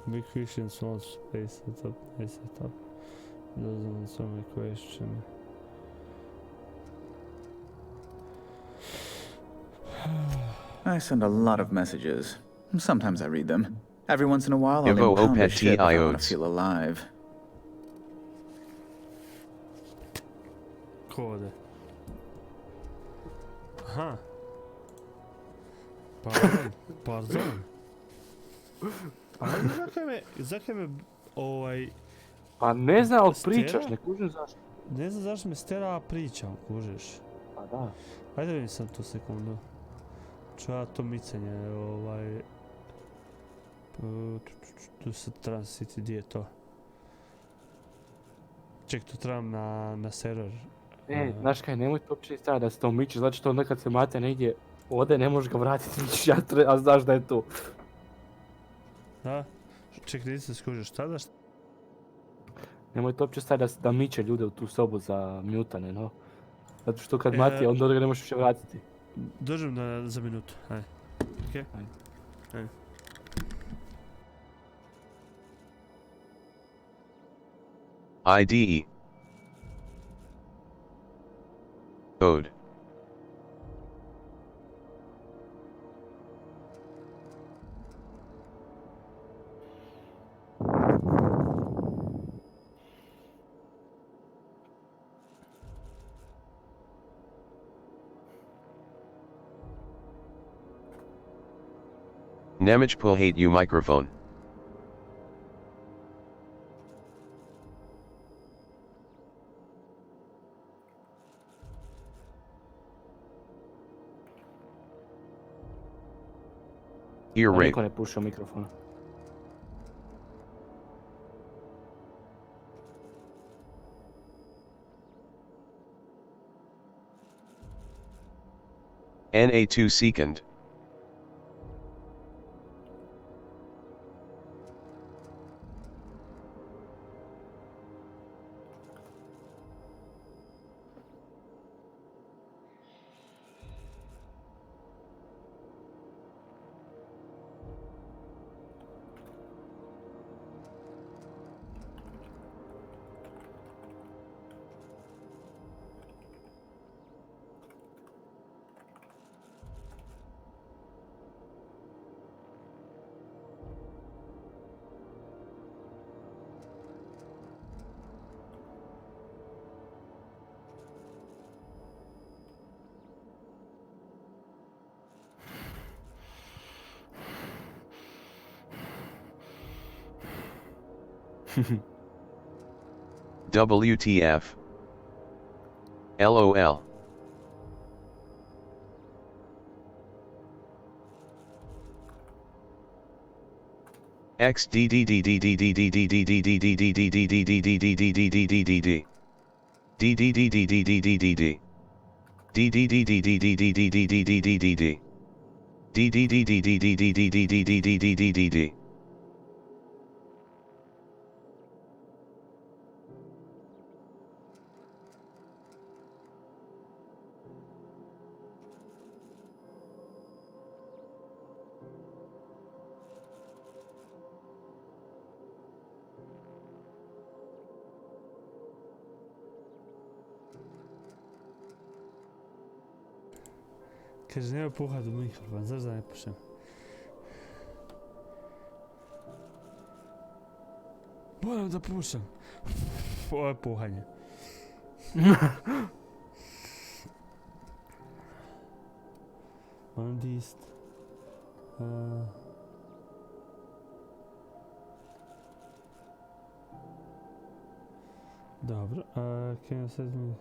Big fish in small space setup, nice setup. Doesn't answer my question. I send a lot of messages. Sometimes I read them. Every once in a while, I'll Ivo impound a opet ship if I want to tiodes. feel alive. Kode. Aha. Pardon. Ali zakaj me Pa ne znam, ali stera? pričaš, ne kužim zašto. Ne znam zašto me stera pričam, kužiš. Pa da. Ajde vidim sam tu sekundu. Ču ja to micanje, tu se trebam siti, gdje je to? Ček, tu trebam na server. Znaš kaj, nemoj to uopće staviti da se to miče, znači to nekad se mate negdje ode, ne možeš ga vratiti, a znaš da je tu. Da? Ček, nisam skužio, šta da? Nemoj to uopće staviti da miče ljude u tu sobu za mutane, no. Zato što kad mati, onda ga ne možeš više vratiti. Dođem za minutu, ajde. Okej? Ajde. IDE. Ode. Nemich pull hate you microphone. Ear rape. Niko ne puša mikrofon. NA2 second. WTF. LOL. Kaže, nema puhat u mikrofon, zašto da ne pušem? Moram da pušam. Ovo je puhanje. Moram dist. Dobro, can you set me...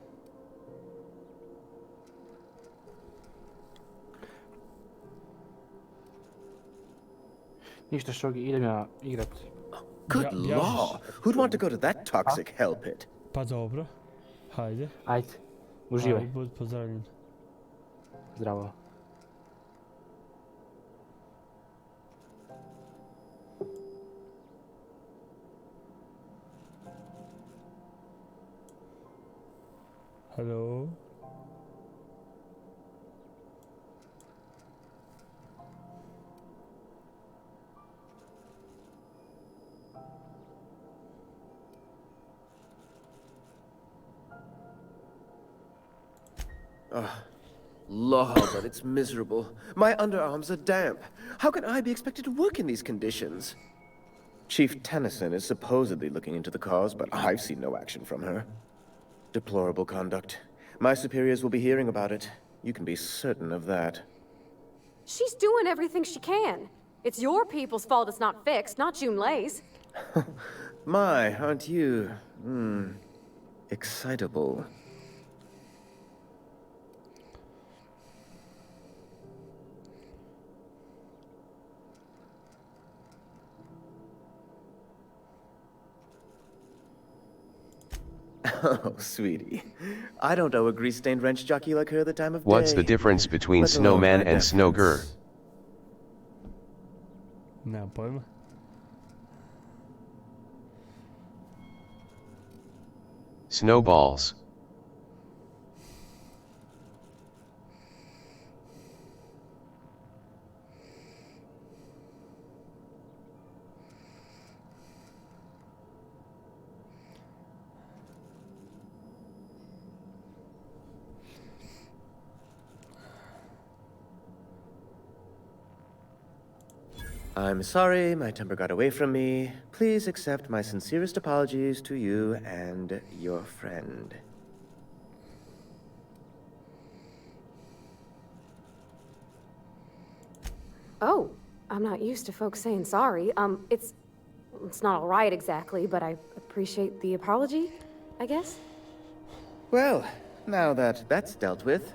Ništa Šogi, idem ja igrat. Good law! Who'd want to go to that toxic hell pit? Pa dobro. Hajde. Ajde, uživaj. Ajde, budi pozdravljen. Zdravo. Hello? Ugh. Law, but it's miserable. My underarms are damp. How can I be expected to work in these conditions? Chief Tennyson is supposedly looking into the cause, but I've seen no action from her. Deplorable conduct. My superiors will be hearing about it. You can be certain of that. She's doing everything she can. It's your people's fault it's not fixed, not Junlei's. My, aren't you, excitable. Oh, sweetie. I don't owe a grease-stained wrench jockey like her the time of day. What's the difference between Let alone snowman my and snowgirl? deference. Nemam pojma. Snowballs. I'm sorry, my temper got away from me. Please accept my sincerest apologies to you and your friend. Oh, I'm not used to folks saying sorry. It's not all right exactly, but I appreciate the apology, I guess. Well, now that that's dealt with,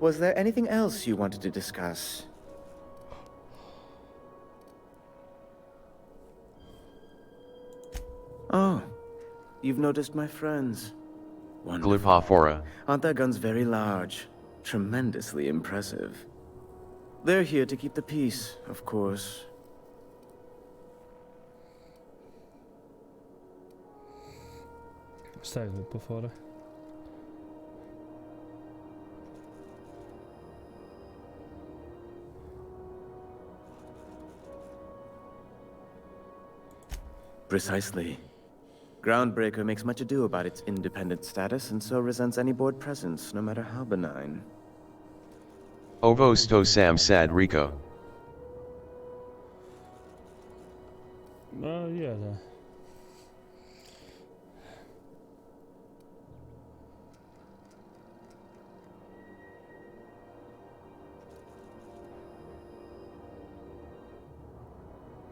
was there anything else you wanted to discuss? Oh, you've noticed my friends. Wonderful. Glypophora. Aren't their guns very large? Tremendously impressive. They're here to keep the peace, of course. Šta je glupofora? Precisely. Groundbreaker makes much ado about its independent status and so resents any board presence, no matter how benign. Ovo sto sam sad Rico. Je, da.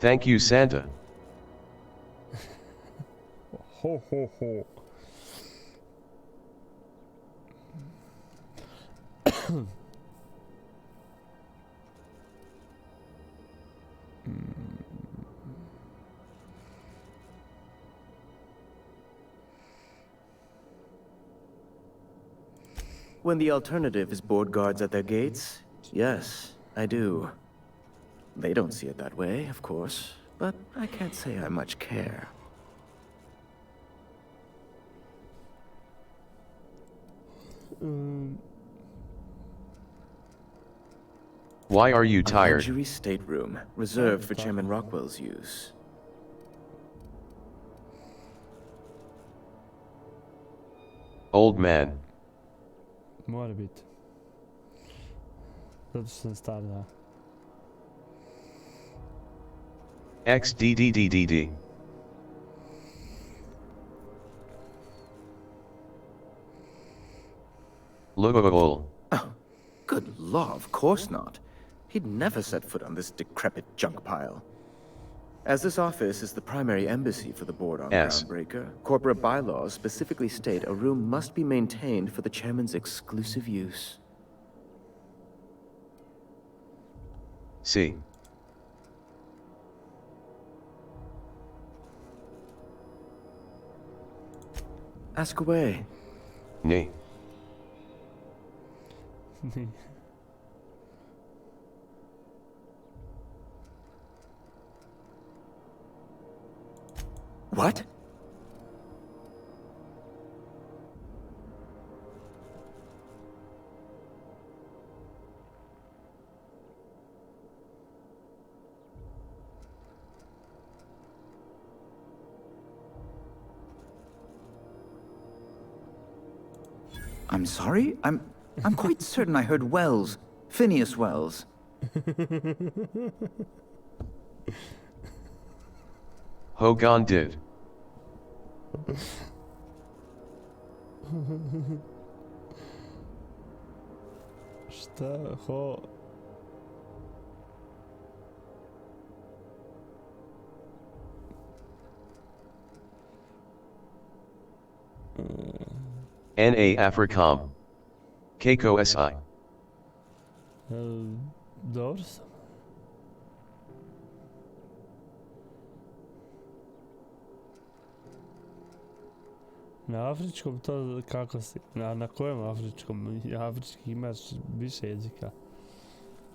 Thank you, Santa. Ho, ho, ho. When the alternative is board guards at their gates, yes, I do. They don't see it that way, of course, but I can't say I much care. Why are you A tired? luxury stateroom, reserved for Chairman Rockwell's use. Old man. Mora biti. Zato što sam star, da. XDDDDD. Lugol. Oh, good law, of course not. He'd never set foot on this decrepit junk pile. As this office is the primary embassy for the board on S. Groundbreaker, corporate bylaws specifically state a room must be maintained for the chairman's exclusive use. C. Ask away. Nay. What? I'm sorry? I'm quite certain I heard Wells. Phineas Wells. Hogan did. Šta? Ho... NA Africom. Keiko SI. Dobro sam. Na afričkom to kako si? Na kojem afričkom? Afrički imaš više jezika.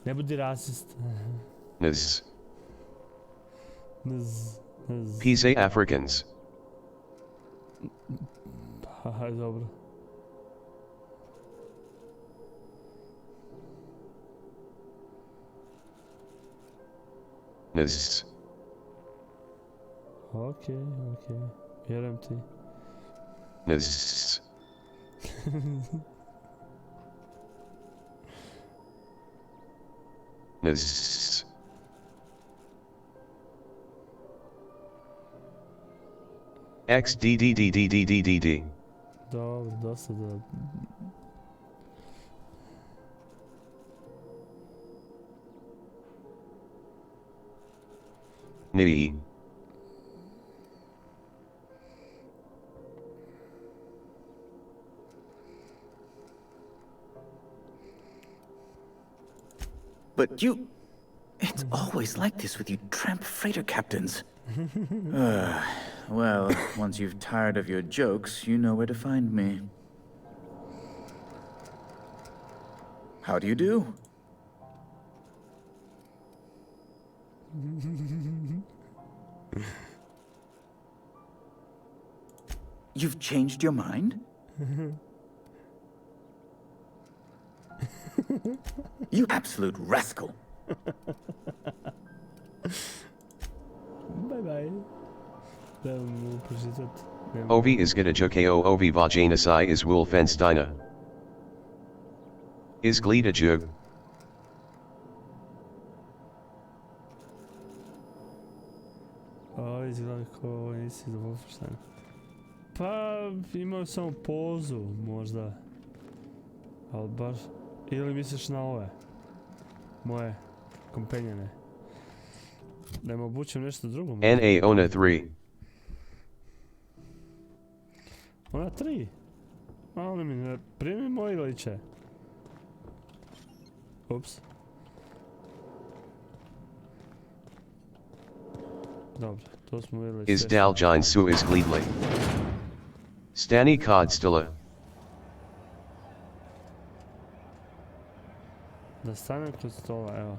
Ne budi rasist. Nz. Nz. Pise Africans. Aha, dobro. Nz. Okej. Vjerujem ti. Nz. Nz. XDDDDDDD. Dobro, dosta da... Ni. But you... It's always like this with you tramp freighter captains. Well, once you've tired of your jokes, you know where to find me. How do you do? You've changed your mind? You absolute rascal! Bye. Dam pročitat. Ovi is Gitajuko Ovi Vajanasai is Wolfensteina. Is Glidajug. O, izgleda kao nisi za Wolfenstein. Pa, imao samo pozu, možda. Ali baš... Ili misliš na ove? Moje kompanjene. Da im obučem nešto drugo. NA Ona 3. Ona 3? A oni mi ne primi moji liče. Ups. Dobro, to smo vidjeli. Is Daljine Su is Gleedley. Stani Kodstila. Da stanem kod stola, evo.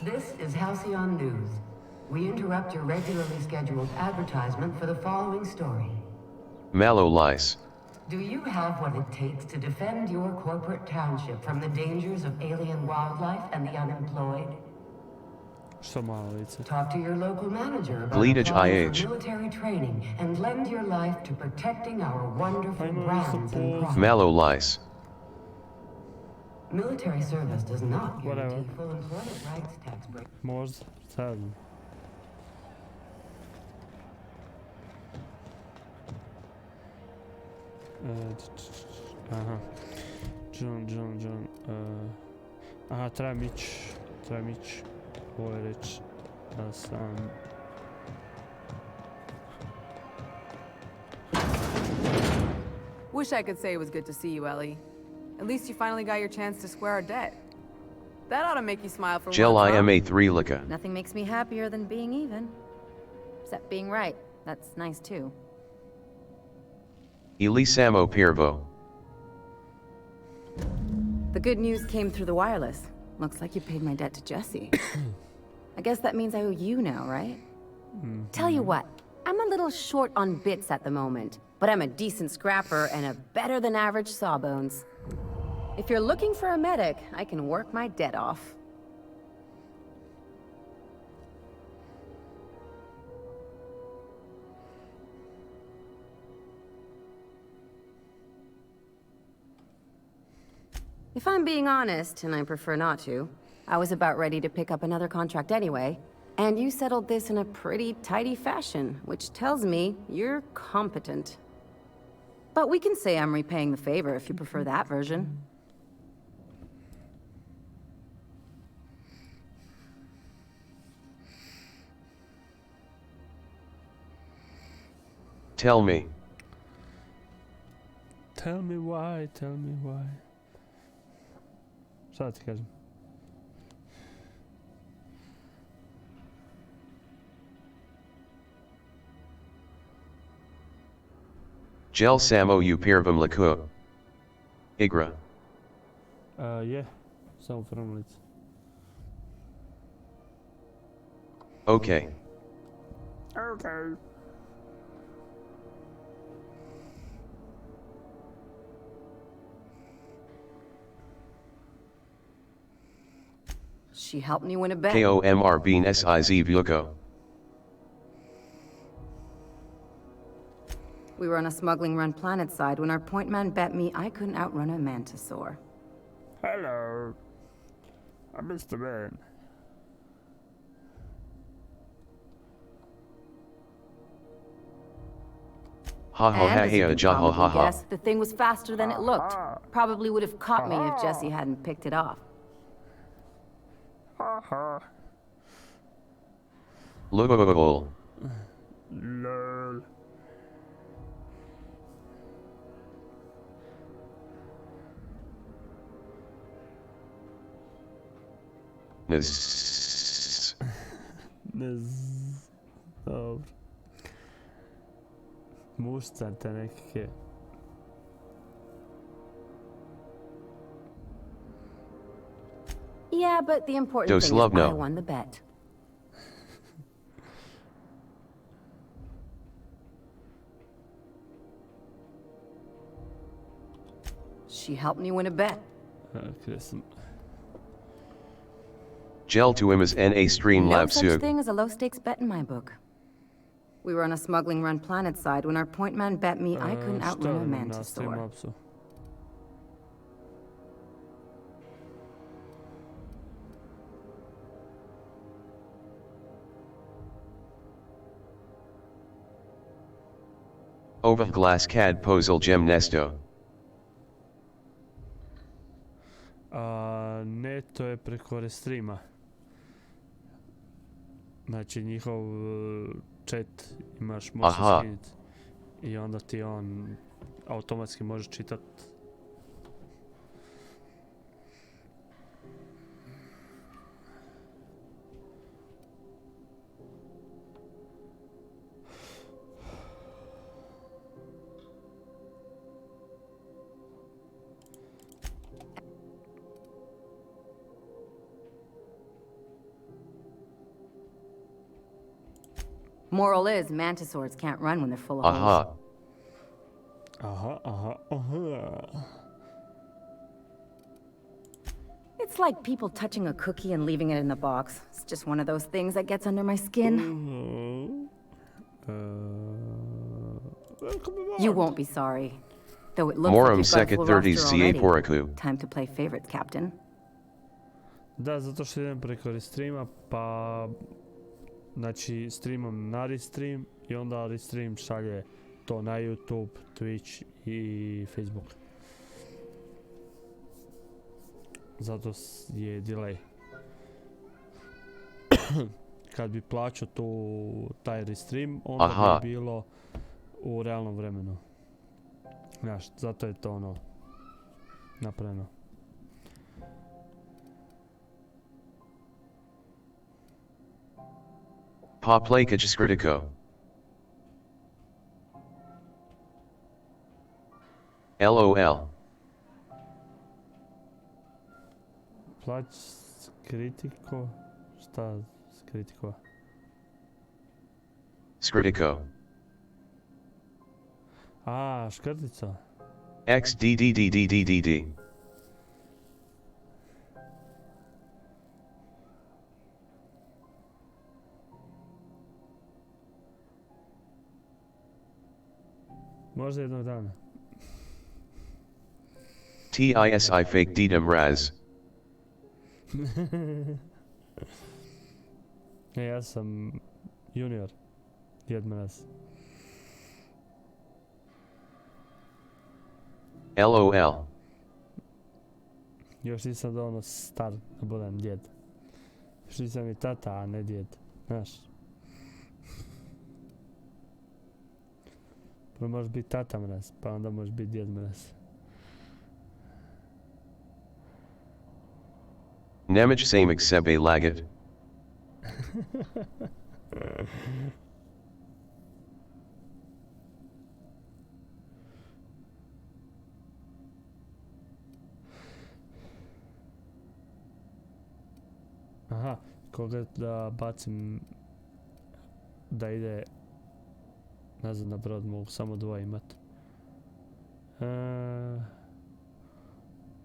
This is Halcyon News. We interrupt your regularly scheduled advertisement for the following story. Malo Lice. Do you have what it takes to defend your corporate township from the dangers of alien wildlife and the unemployed? Što malo lice? Talk to your local manager about Gleedage applying IH. for military training and lend your life to protecting our wonderful brands and products. Malo Lice. Military service does not Whatever. guarantee full employment rights tax break. Možda, sad. Aha. John. Aha, trebam ići. Ovo je reći da sam... Wish I could say it was good to see you, Ellie. At least you finally got your chance to square our debt. That ought to make you smile for Gel once, huh? IMA 3 Lika. Nothing makes me happier than being even. Except being right. That's nice too. Elisamo Pirvo. The good news came through the wireless. Looks like you paid my debt to Jesse. I guess that means I owe you now, right? Tell you what, I'm a little short on bits at the moment, but I'm a decent scrapper and a better than average sawbones. If you're looking for a medic, I can work my debt off. If I'm being honest, and I prefer not to, I was about ready to pick up another contract anyway, and you settled this in a pretty tidy fashion, which tells me you're competent. But we can say I'm repaying the favor if you prefer that version. Tell me. Tell me why, tell me why. Šta ti kažem? Gel samo u pirvam laku. Igra. Je, samo formalica. Okay. Okay. She helped me win a bet. KOMR bean SIZ Vuko. We were on a smuggling run planet side when our point man bet me I couldn't outrun a mantisaur. Hello. I'm Mr. Man. Ha ha ha And as you ha can ja ha ha probably ha. guess, the thing was faster than it looked. Probably would have caught me if Jesse hadn't picked it off. Ha ha. Lol. Lol. Niz. Dobro. Mušcante nekakve. Yeah, but the important Dose thing love is I no. won the bet. She helped me win a bet. Gel to imas na stream No lab such sug. thing as a low-stakes bet in my book. We were on a smuggling run planet side when our point man bet me I couldn't outrun a mantisaur. Ova glass cad posal gem nesto. Ne, to je preko Restreama. Znači njihov chat možeš skiniti i onda ti on automatski može čitat. Moral is, mantisaurs can't run when they're full of holes. It's like people touching a cookie and leaving it in the box. It's just one of those things that gets under my skin. You won't be sorry. Though it looks Moram like you've got a second full 30 roster CA already. poraku. Time to play favorites, Captain. Da, zato što idem preko Restreama, pa znači streamam na Restream i onda Restream šalje to na YouTube, Twitch i Facebook. Zato je delay. Kad bi plaćao taj Restream, onda bi bilo u realnom vremenu. Znaš, zato je to ono napravljeno. Pa plakaj skritiko. LOL. Plać skritiko? Šta skritiko? Skritiko. A, škrtica. XDDDDDD. Možda jednog dana. TISI fake Dedam Raz. Ja sam junior. Djed Mraz. LOL. Još nisam dovoljno star da budem djed. Još nisam i tata, a ne djed. Znaš. Prvo možeš biti tata Mraz, pa onda možeš biti djed Mraz. Nemoj samek sebe lagat. Aha, koga da bacim da ide nazad na brod, mogu samo dvoje imat.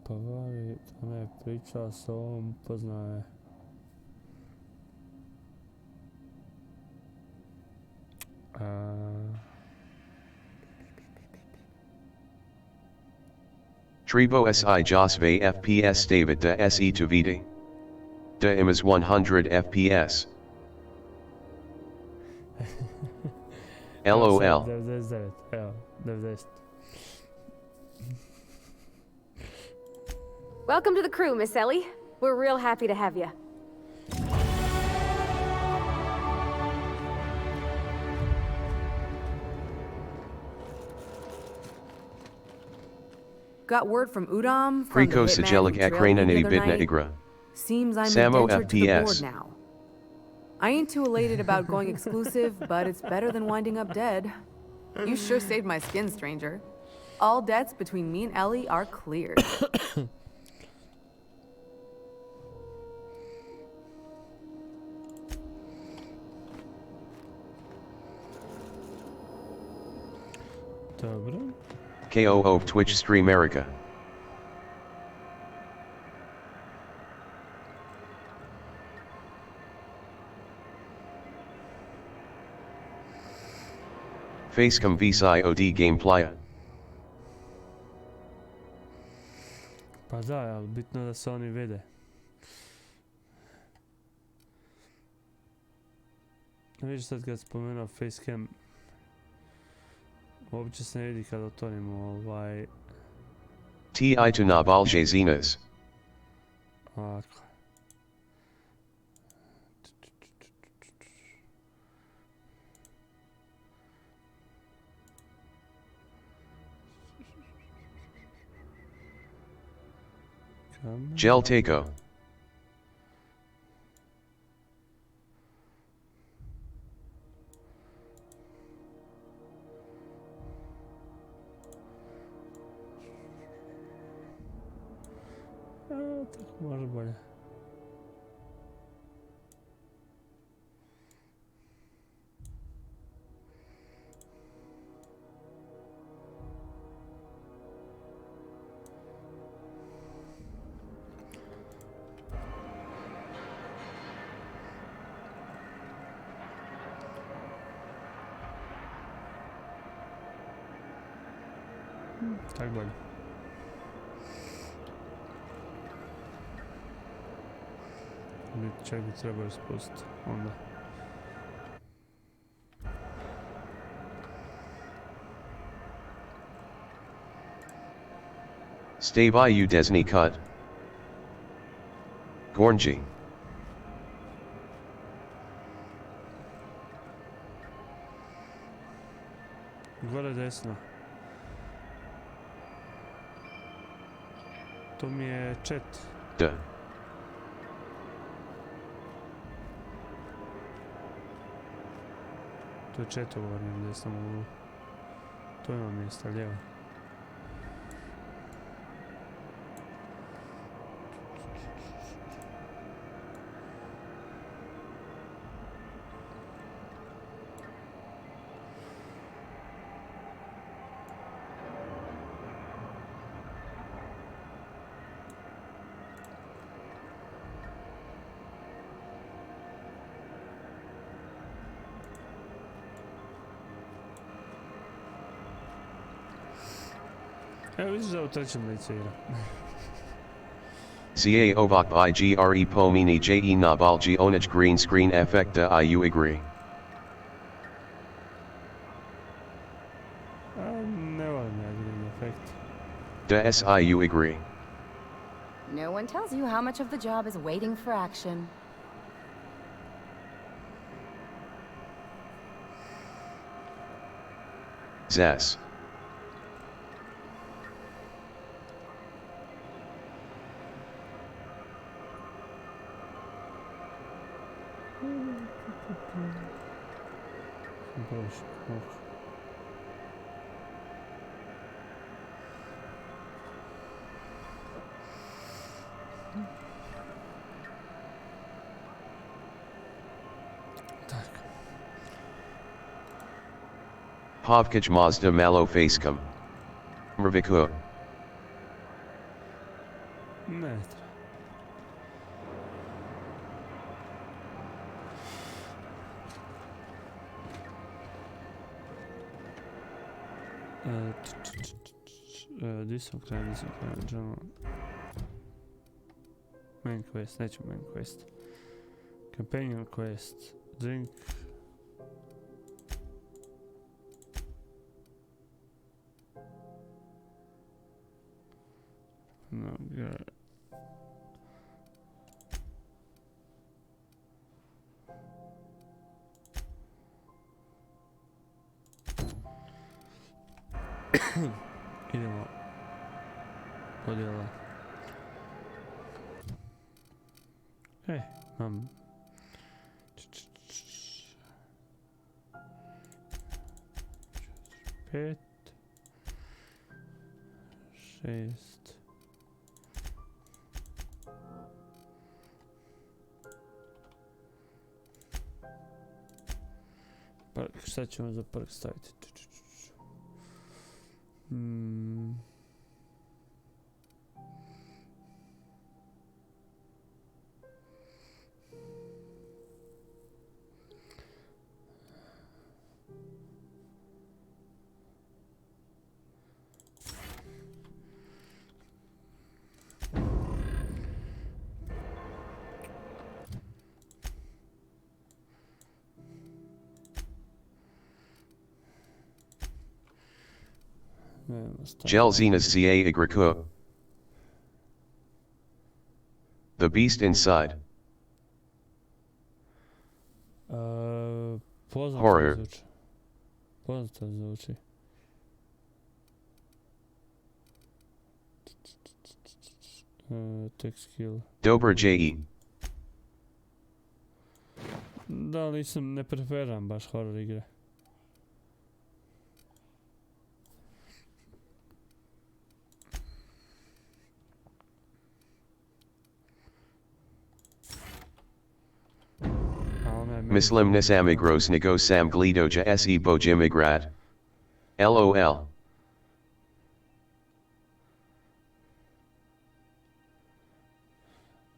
Pa vali, ona je pričala s ovom, poznaje. Tribo si jos ve FPS David de se to vd. De imas 100 FPS. LOL. 99, evo, 90. Welcome to the crew, Miss Ellie. We're real happy to have you. Got word from Udom, from Priko the hitman Sigelik who trailed Akrana me the Nati other Bitna night. Igra. Seems I'm Samo indentured to the board FPS. now. I ain't too elated about going exclusive, but it's better than winding up dead. You sure saved my skin, stranger. All debts between me and Ellie are cleared. Dobro. KO of Twitch Stream America. Facecam VSI OD gameplaya. Pa da, ali bitno da se oni vide. Vidiš sad kad spomenuo facecam, uopće se ne vidi kad otvorimo ovaj... TI to Nabal Jezinas. Ovako. Gel Taco. Tako može bolje. Tak bolje. Čak bi trebao ispustiti onda. Stay by you Desni cut. Gornji. Gore desno. To mi je chat. Da. To je chat govorim gdje sam u... To ima mjesta lijevo. Evo vidiš da u trećem licu igra. Ca ovak I gre pomini je nabalji onaj green screen efekta I u igri. Ne volim ja green efekt. Da si u igri. No one tells you how much of the job is waiting for action. Zes. Bože, kako. Povkaj Mazda malo facecam. Mrviku. Ne treba. Di sam krenuo, general. Main quest, neću main quest. Companion quest, drink. No, yeah. Idemo podjela. Imam 5 6 Park, šta ćemo za park staviti? Gelzinas Ca Igriku. The Beast Inside. Horror. Poznato zvuči. Tech skill. Dober J.E. Da, ne preferiram baš horror igre. Mislim amigros nego sam glidoja se bojimigrad. LOL.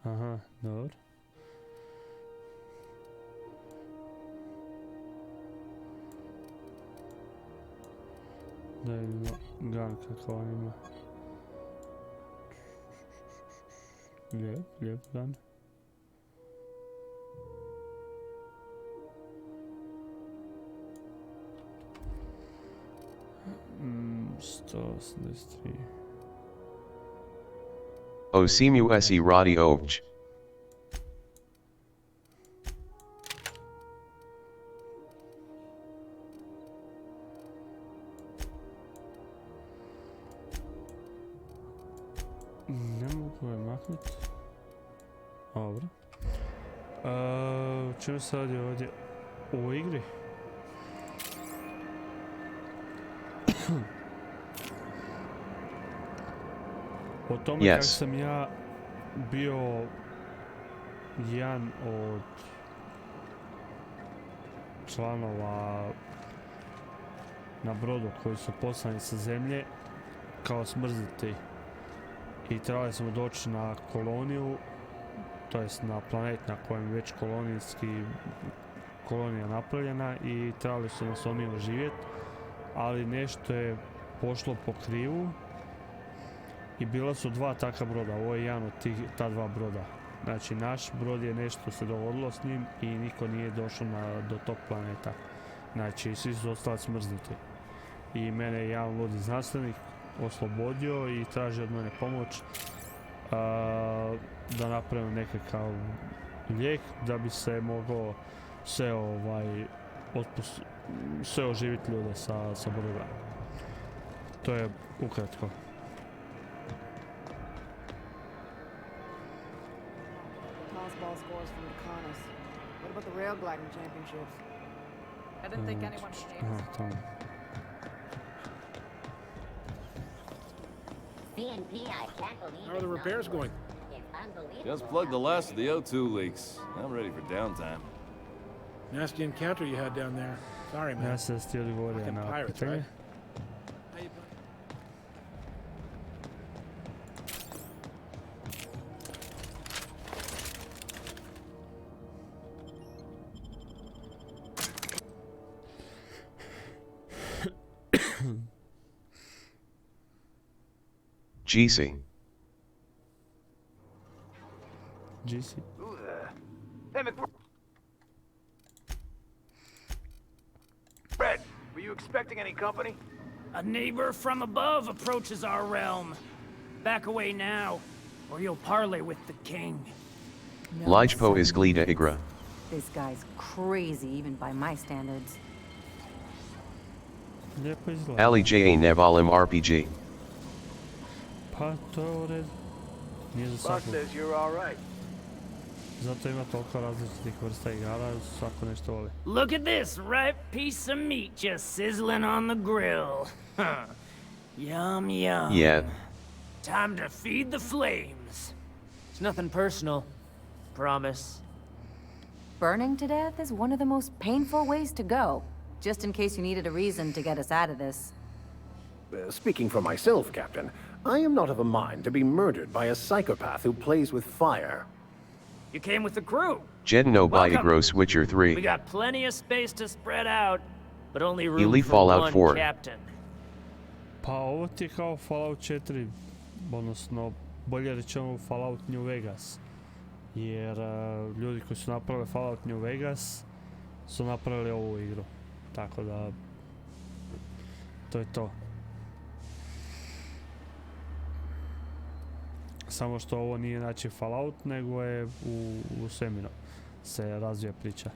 Aha, dobro. Da vidimo gun kako on ima. Lijep gun. Mm, 183. Osimu se radi ovč. Ne mogu je maknuti. Dobro. Čemu se radi ovdje? U igri? O tome kako sam ja bio jedan od članova na brodu koji su poslani sa zemlje kao smrzniti i trebali smo doći na koloniju, to jest na planet na kojem već kolonija napravljena i trebali su nas oni oživjeti, ali nešto je pošlo po krivu I bila su dva takva broda, ovo je jedan od ta dva broda. Znači naš brod je nešto se dogodilo s njim i niko nije došao do tog planeta. Znači svi su ostali smrznuti. I mene je jedan ludi znanstvenik oslobodio i traži od mene pomoć da napravim nekakav lijek da bi se moglo sve sve oživiti ljude sa broda. To je ukratko. Tossball scores from the Connors. What about the rail gliding championships? I didn't think anyone should name us. How are the repairs going? Just plugged the last of the O2 leaks. I'm ready for downtime. Nasty encounter you had down there. Sorry, man. Ja sam ti odgovorio Fucking na pirates, pitanje. right? GC. GC. Hey, Fred, were you expecting any company? A neighbor from above approaches our realm. Back away now, or you'll parley with the king. Lijpo is Glida Igra. This guy's crazy, even by my standards. Lijepo izgleda. Ali J.A. Nevalim RPG. Pa to je u redu. Nije za Boss svaku. says you're all right. Zato ima toliko različitih vrsta igara, svako nešto voli. Look at this ripe piece of meat just sizzling on the grill. Huh. Yum, yum. Yeah. Time to feed the flames. It's nothing personal. Promise. Burning to death is one of the most painful ways to go. Just in case you needed a reason to get us out of this. Speaking for myself, Captain, I am not of a mind to be murdered by a psychopath who plays with fire. You came with the crew. Jedno by Welcome. Igros Witcher We 3. got plenty of space to spread out, but only room Ili for Fallout one 4. captain. Pa ovo ti je kao Fallout 4, odnosno bolje rečeno Fallout New Vegas. Jer ljudi koji su napravili Fallout New Vegas su napravili ovu igru. Tako da, to je to. Samo što ovo nije znači Fallout, nego je u svemiru se razvija priča.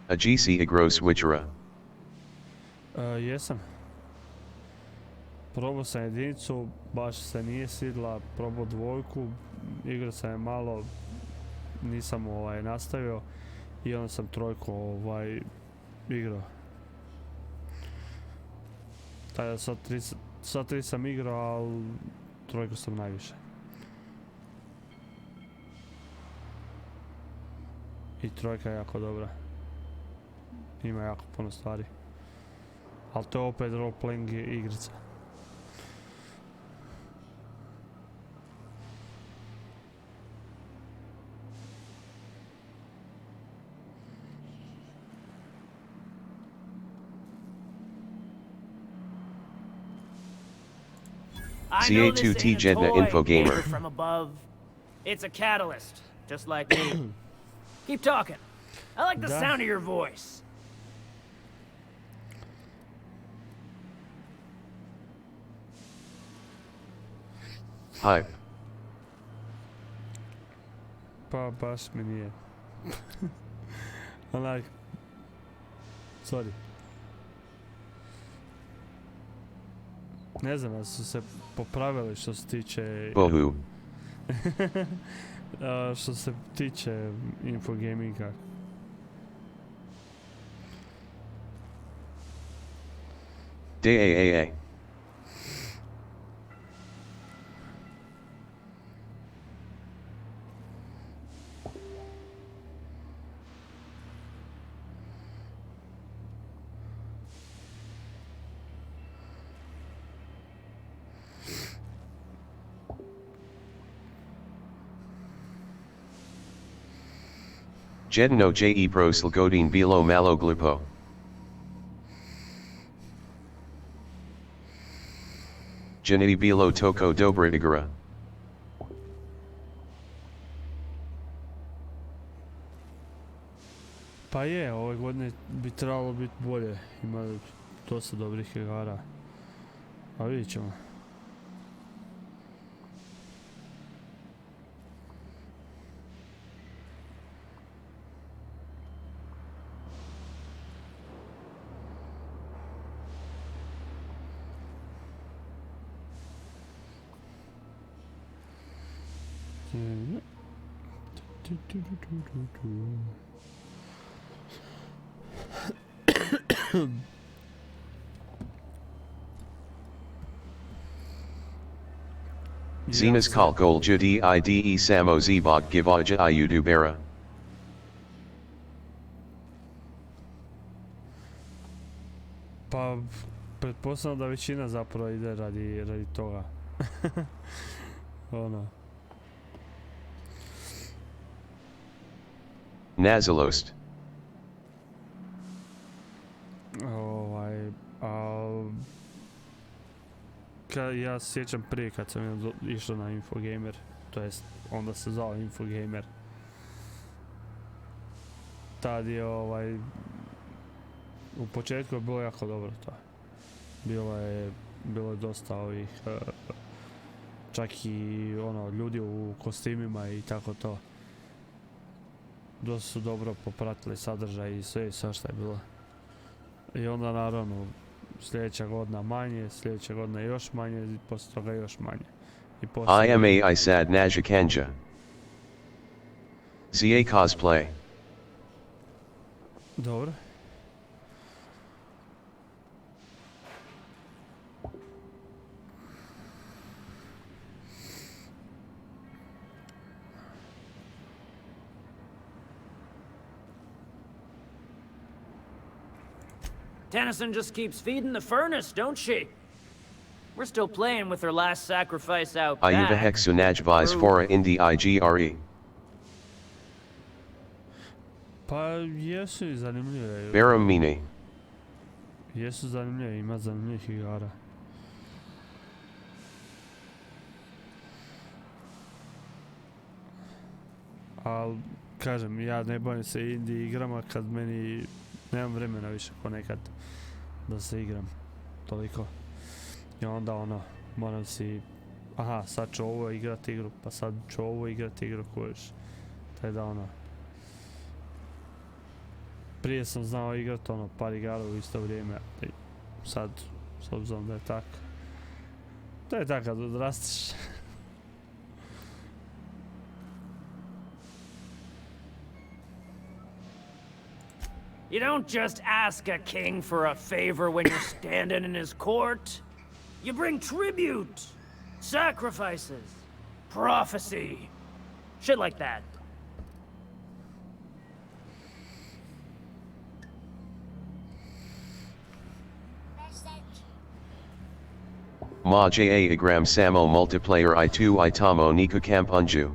A GC Igros Witchera. Jesam. Probao sam jedinicu, baš se nije svidla, probao dvojku, igrao sam je malo, nisam nastavio i onda sam trojku igrao. Tako da sad tri sam igrao, ali trojku sam najviše. I trojka je jako dobra. Ima jako puno stvari. Ali to je opet role-playing igrica. I know this CA2T ain't a Jedna toy, Info Gamer. neighbor from above. It's a catalyst, just like me. Keep talking. I like the Da. sound of your voice. Hype. Pa baš mi nije. Onak... Sorry. Ne znam, da su se popravili što se tiče... Bohu. što se tiče infogaminga. DAAA. Jedno je proslgodin bilo malo glupo. Janity bilo toko dobrodigara. Pa je, ove godine bi trebalo biti bolje. Ima dosta dobrih igara. A vidit ćemo. Zenas kalkol judi ide samo zbog givaja iudubera. Pa, pretpostavljam da većina zapravo ide radi toga. Ono. Nazalost. Ja se sjećam prije kad sam išao na Infogamer, to jest onda se zvao Infogamer. Tad je u početku je bilo jako dobro to. Bilo je dosta ovih čak i ljudi u kostimima i tako to. Dosta su dobro popratili sadržaj i sve što je bilo. I onda naravno sljedeća godina manje, sljedeća godina još manje, i poslije toga još manje. IMA I sad najakenja. ZA cosplay. Dobro. Tennyson just keeps feeding the furnace, don't she? We're still playing with her last sacrifice out back. Ayuva hexunaj vis fora indi igre. Pa jesu i zanimljive. Baram mine. Jesu zanimljive, ima zanimljivih igara. Al, kažem, ja ne bavim se indie igrama kad meni nemam vremena više ponekad da se igram toliko. I onda moram si, sad ću ovo igrati igru, pa sad ću ovo igrati igru kojiš. Taj da prije sam znao igrati par igara u isto vrijeme, i sad, s obzirom da je tako. To je tako kad odrastiš. You don't just ask a king for a favor when you're standing in his court. You bring tribute, sacrifices, prophecy, shit like that. Ma ja igram samo multiplayer I2 itamo nika kampunju.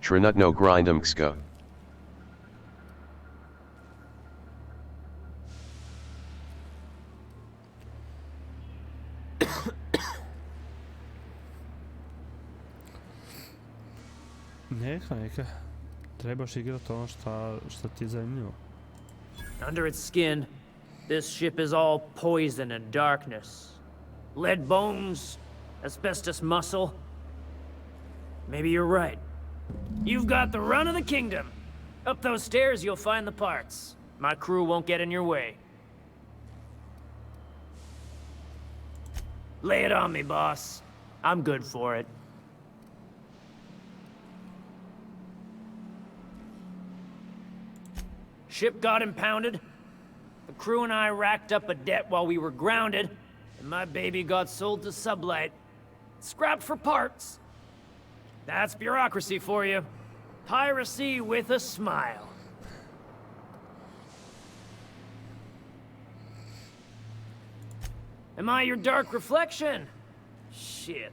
Trenutno grindumska. Neka. Trebaš igrati ono što ti je zanimljivo. Under its skin, this ship is all poison and darkness. Lead bones, asbestos muscle. Maybe you're right. You've got the run of the kingdom. Up those stairs, you'll find the parts. My crew won't get in your way. Lay it on me, boss. I'm good for it. Ship got impounded. The crew and I racked up a debt while we were grounded, and my baby got sold to Sublight. Scrapped for parts. That's bureaucracy for you. Piracy with a smile. Am I your dark reflection? Shit.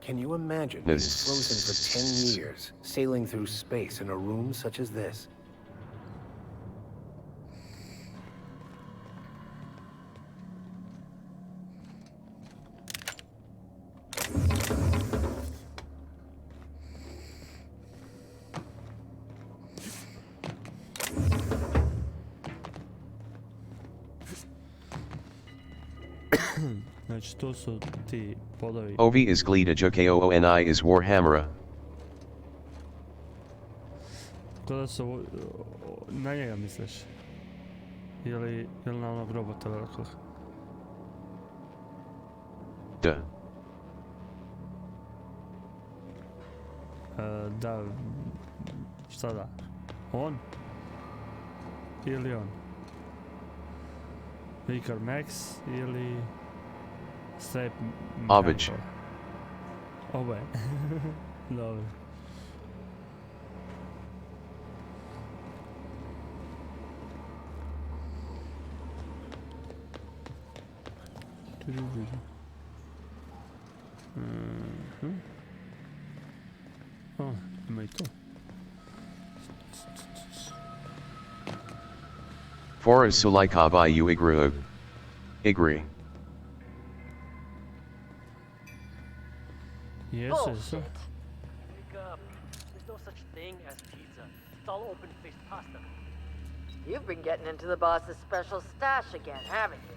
Can you imagine being frozen for 10 years, sailing through space in a room such as this? Znači, to su ti podovi. Ovi is Glida Jokooni is Warhammera. To da su... Na njega misliš? Ili na onog robota velikog? Da. Da... Šta da? On? Ili on? Vicar Max ili... Strap... Obić. Oboje. Dobro. O, ima i to. Forest Sulaikaba u Igru. Igri. Yes, Bullshit. Wake up. There's no such thing as pizza. It's all open-faced pasta. You've been getting into the boss's special stash again, haven't you?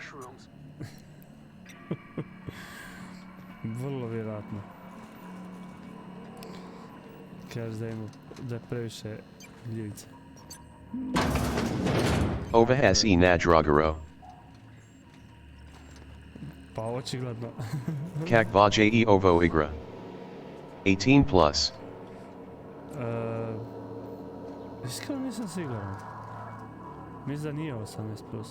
mushrooms. Vrlo vjerojatno. Kaže da je previše gljivice. Ova se nadrogaro. Pa očigledno. Kak vaje I ovo igra. 18 plus. Iskreno nisam siguran. Mislim da nije 18+.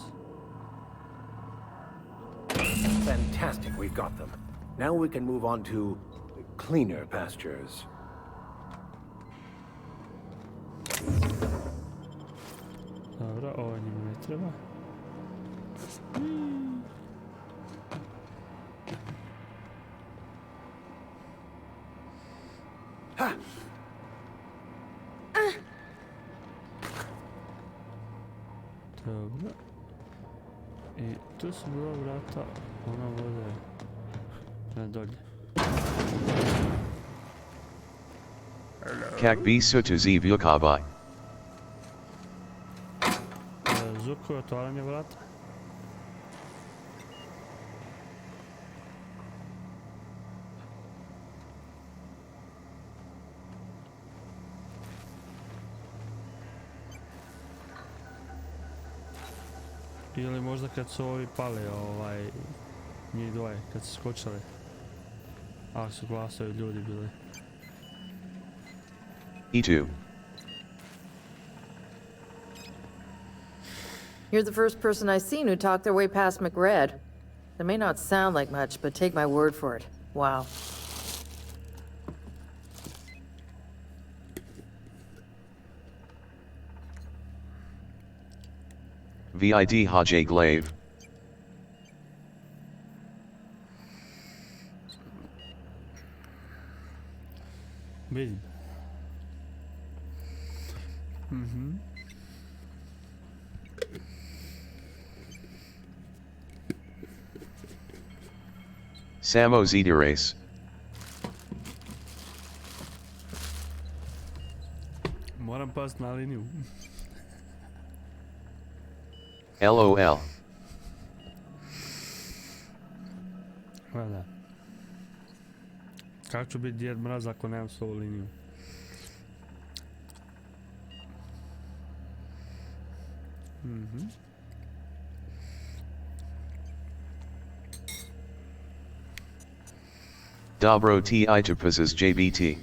Fantastic, we've got them. Now we can move on to cleaner pastures. Dobro, ovo njima ne treba. Dobro. I tu su bila vrata, ona vode na dolje. Kak bi sutuzi vukabai. Zuko je otvaranje vrata. Ili možda kad su ovi pali, njih dvoje, kad su skočili. Ako su glasovi ljudi bili. E2. You're the first person I've seen who talked their way past McRed. It may not sound like much, but take my word for it. Wow. Vid Haj Glaive. Vidim. Samo Zidirace. Moram past na liniju. LOL. Da. Kako ću biti Djed Mraz ako nemam s ovu liniju? Dobro ti itupazes JBT.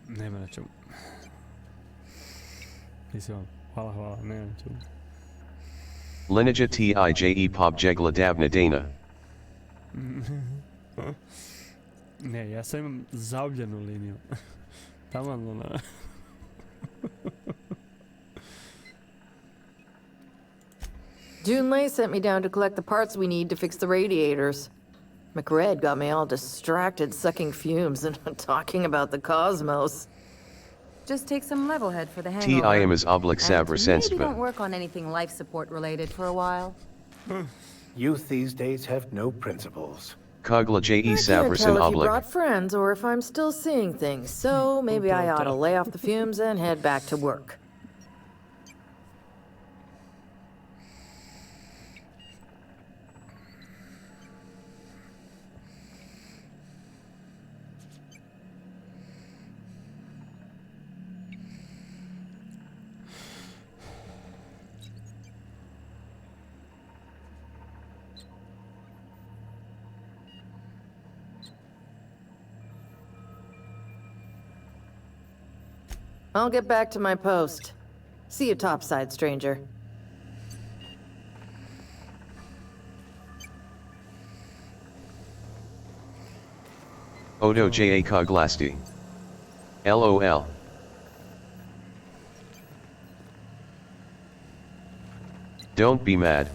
Nema na čemu. Mislim, hvala, nema na čemu. Lineage tije pop jegla davna dana. Ne, ja sam imam zaobljenu liniju. Taman ona. Junlei sent me down to collect the parts we need to fix the radiators. McRed got me all distracted sucking fumes and talking about the cosmos. Just take some level head for the Ti hangover. am as oblik And maybe savrsenstva. don't work on anything life support related for a while. Youth these days have no principles. Kugla je I can't savrsen tell if you oblik. brought friends or if I'm still seeing things, so maybe I ought to lay off the fumes and head back to work. I'll get back to my post. See you topside, stranger. Odo ja kuglasti. LOL. Don't be mad.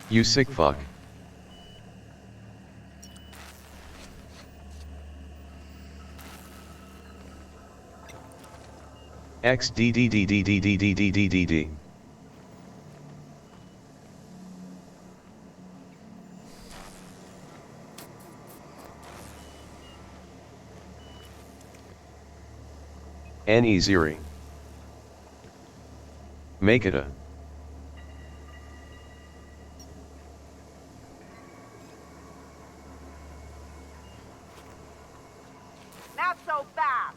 You sick fuck. XDDDDDDDDDD. N.E. Ziri. Make it a. Not so fast!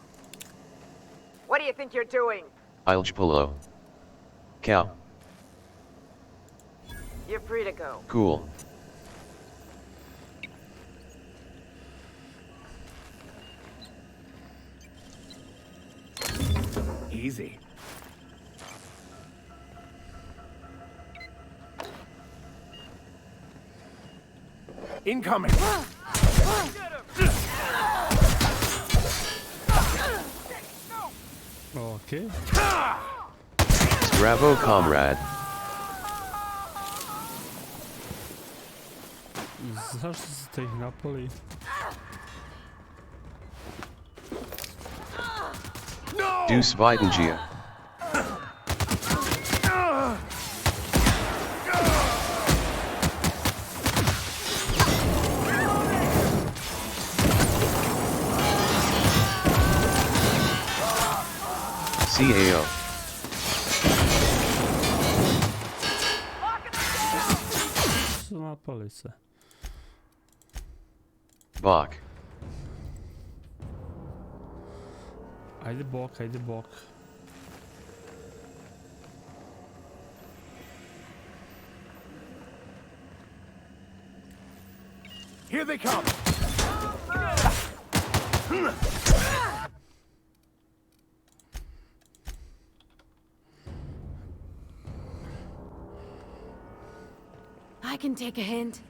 What do you think you're doing? Iljpolo. Cow. You're free to go. Cool. Easy. Incoming! Okay. Bravo, comrade. Zašto ste ih napali? Deuce Videngia. CAO. Su napali se. Bok. Ajde bok, ajde bok. Here they come! I can take a hint.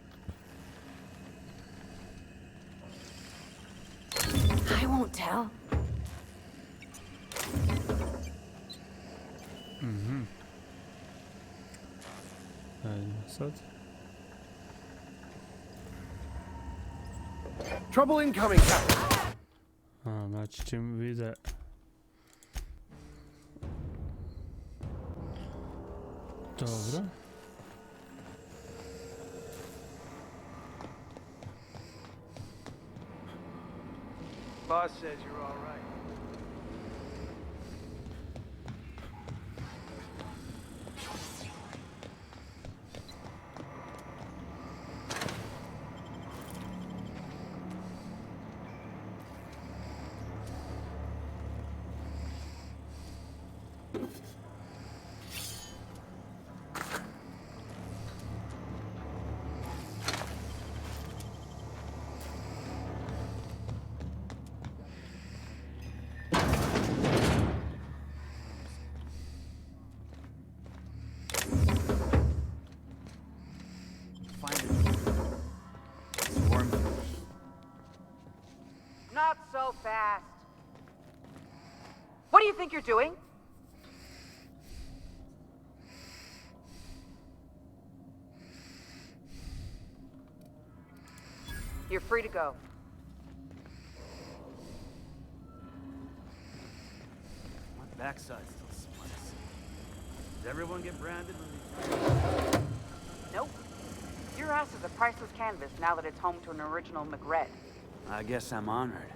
I won't tell. Ajde, sad. Trouble incoming, Captain! A, znači čim vide... Dobro. Boss says you're all right. Not so fast. What do you think you're doing? You're free to go. My backside still splits. Does everyone get branded when Nope. Your ass is a priceless canvas now that it's home to an original McRed. I guess I'm honored.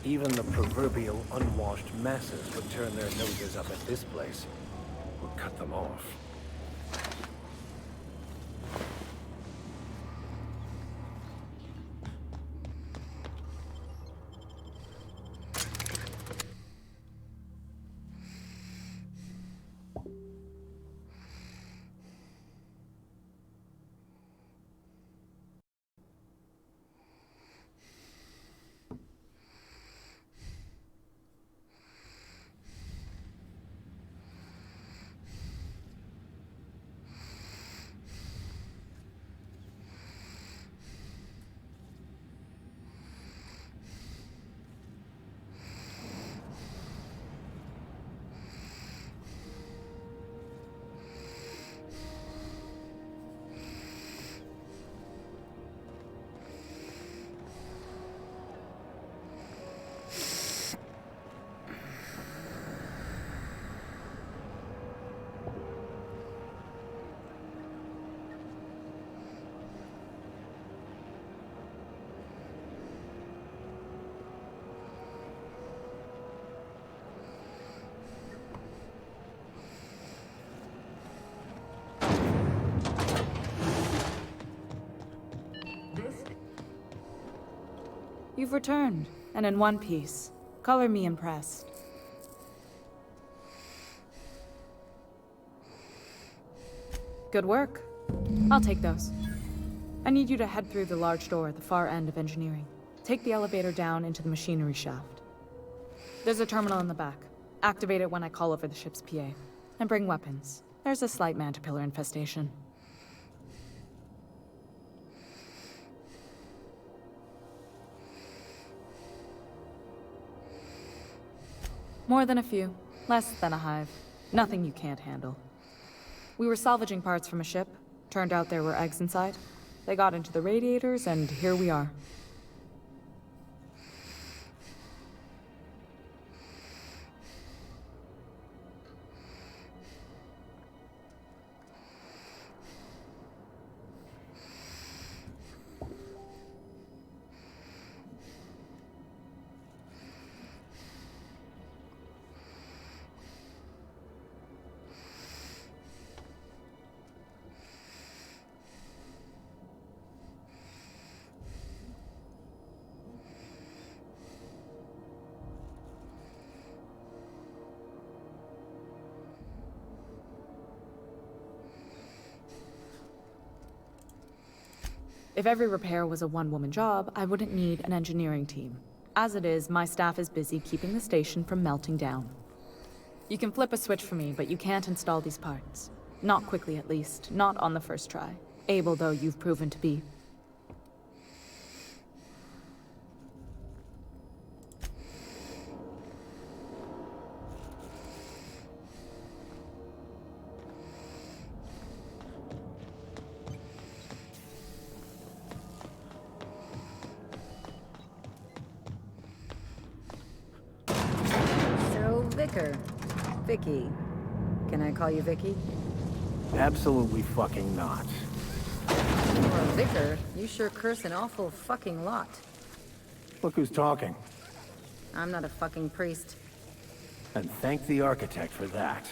Even the proverbial unwashed masses would turn their noses up at this place. Would cut them off. You've returned, and in one piece. Color me impressed. Good work. I'll take those. I need you to head through the large door at the far end of engineering. Take the elevator down into the machinery shaft. There's a terminal in the back. Activate it when I call over the ship's PA. And bring weapons. There's a slight mantipillar infestation. More than a few. Less than a hive. Nothing you can't handle. We were salvaging parts from a ship. Turned out there were eggs inside. They got into the radiators, and here we are. If every repair was a one-woman job, I wouldn't need an engineering team. As it is, my staff is busy keeping the station from melting down. You can flip a switch for me, but you can't install these parts. Not quickly, at least. Not on the first try. Able though you've proven to be. Vicky. Can I call you Vicky? Absolutely fucking not. For a vicar, you sure curse an awful fucking lot. Look who's talking. I'm not a fucking priest. And thank the architect for that.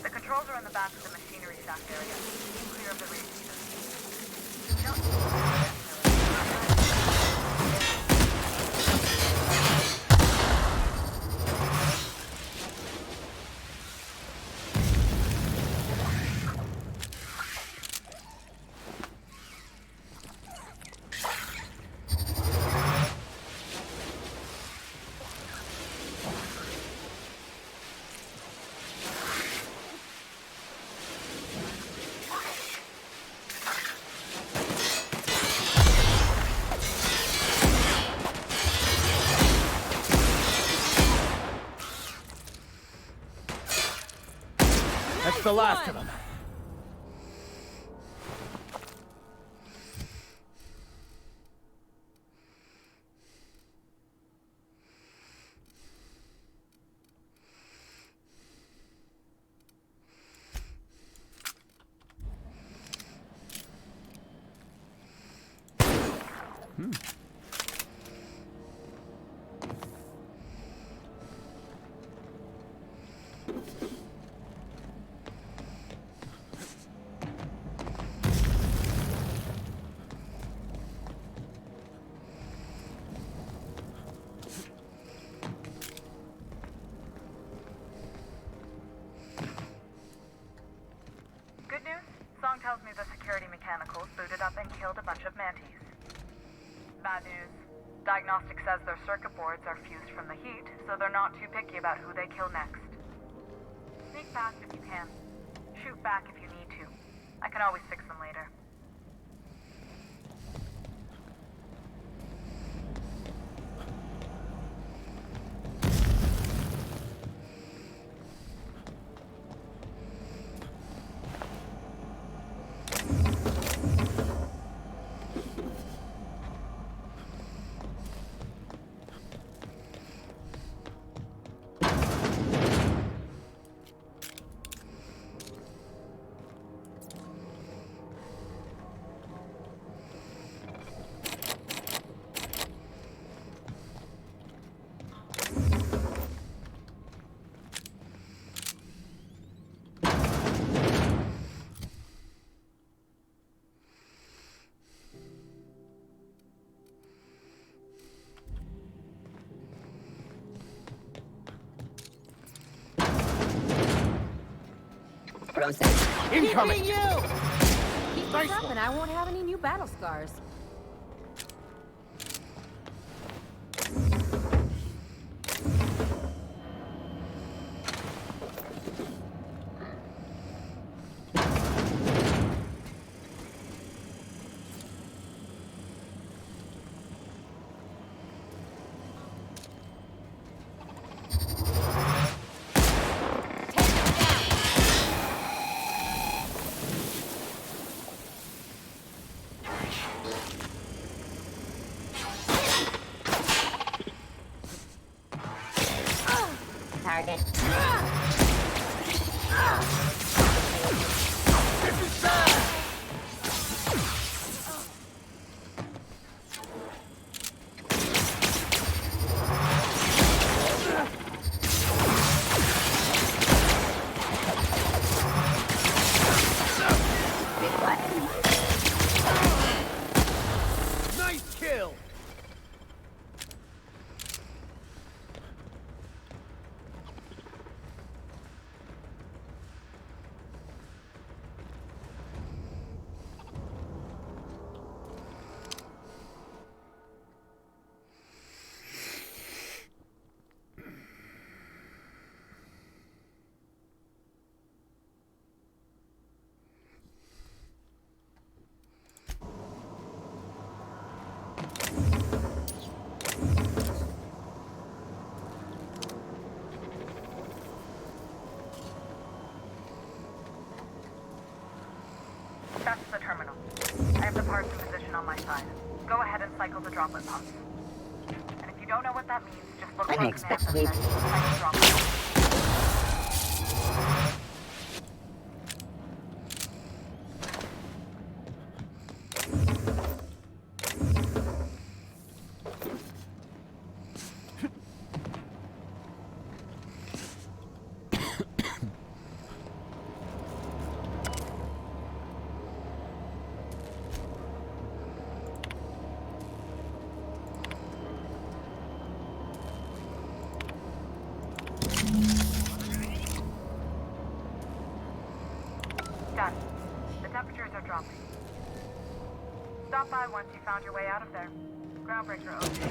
The controls are in the back of the machinery shaft area. Keep clear of the radiators. That's the last of them. a bunch of mantis. Bad news. Diagnostic says their circuit boards are fused from the heat, so they're not too picky about who they kill next. Sneak past if you can. Shoot back if you need to. I can always fix them later. Incoming! You! Keep this up and I won't have any new battle scars. Target. Nice kill! That's the terminal. I have the parts in position on my side. Go ahead and cycle the droplet pumps. And if you don't know what that means, just look for a command that says cycle droplet pumps. Done. The temperatures are dropping. Stop by once you found your way out of there. Groundbreaker open.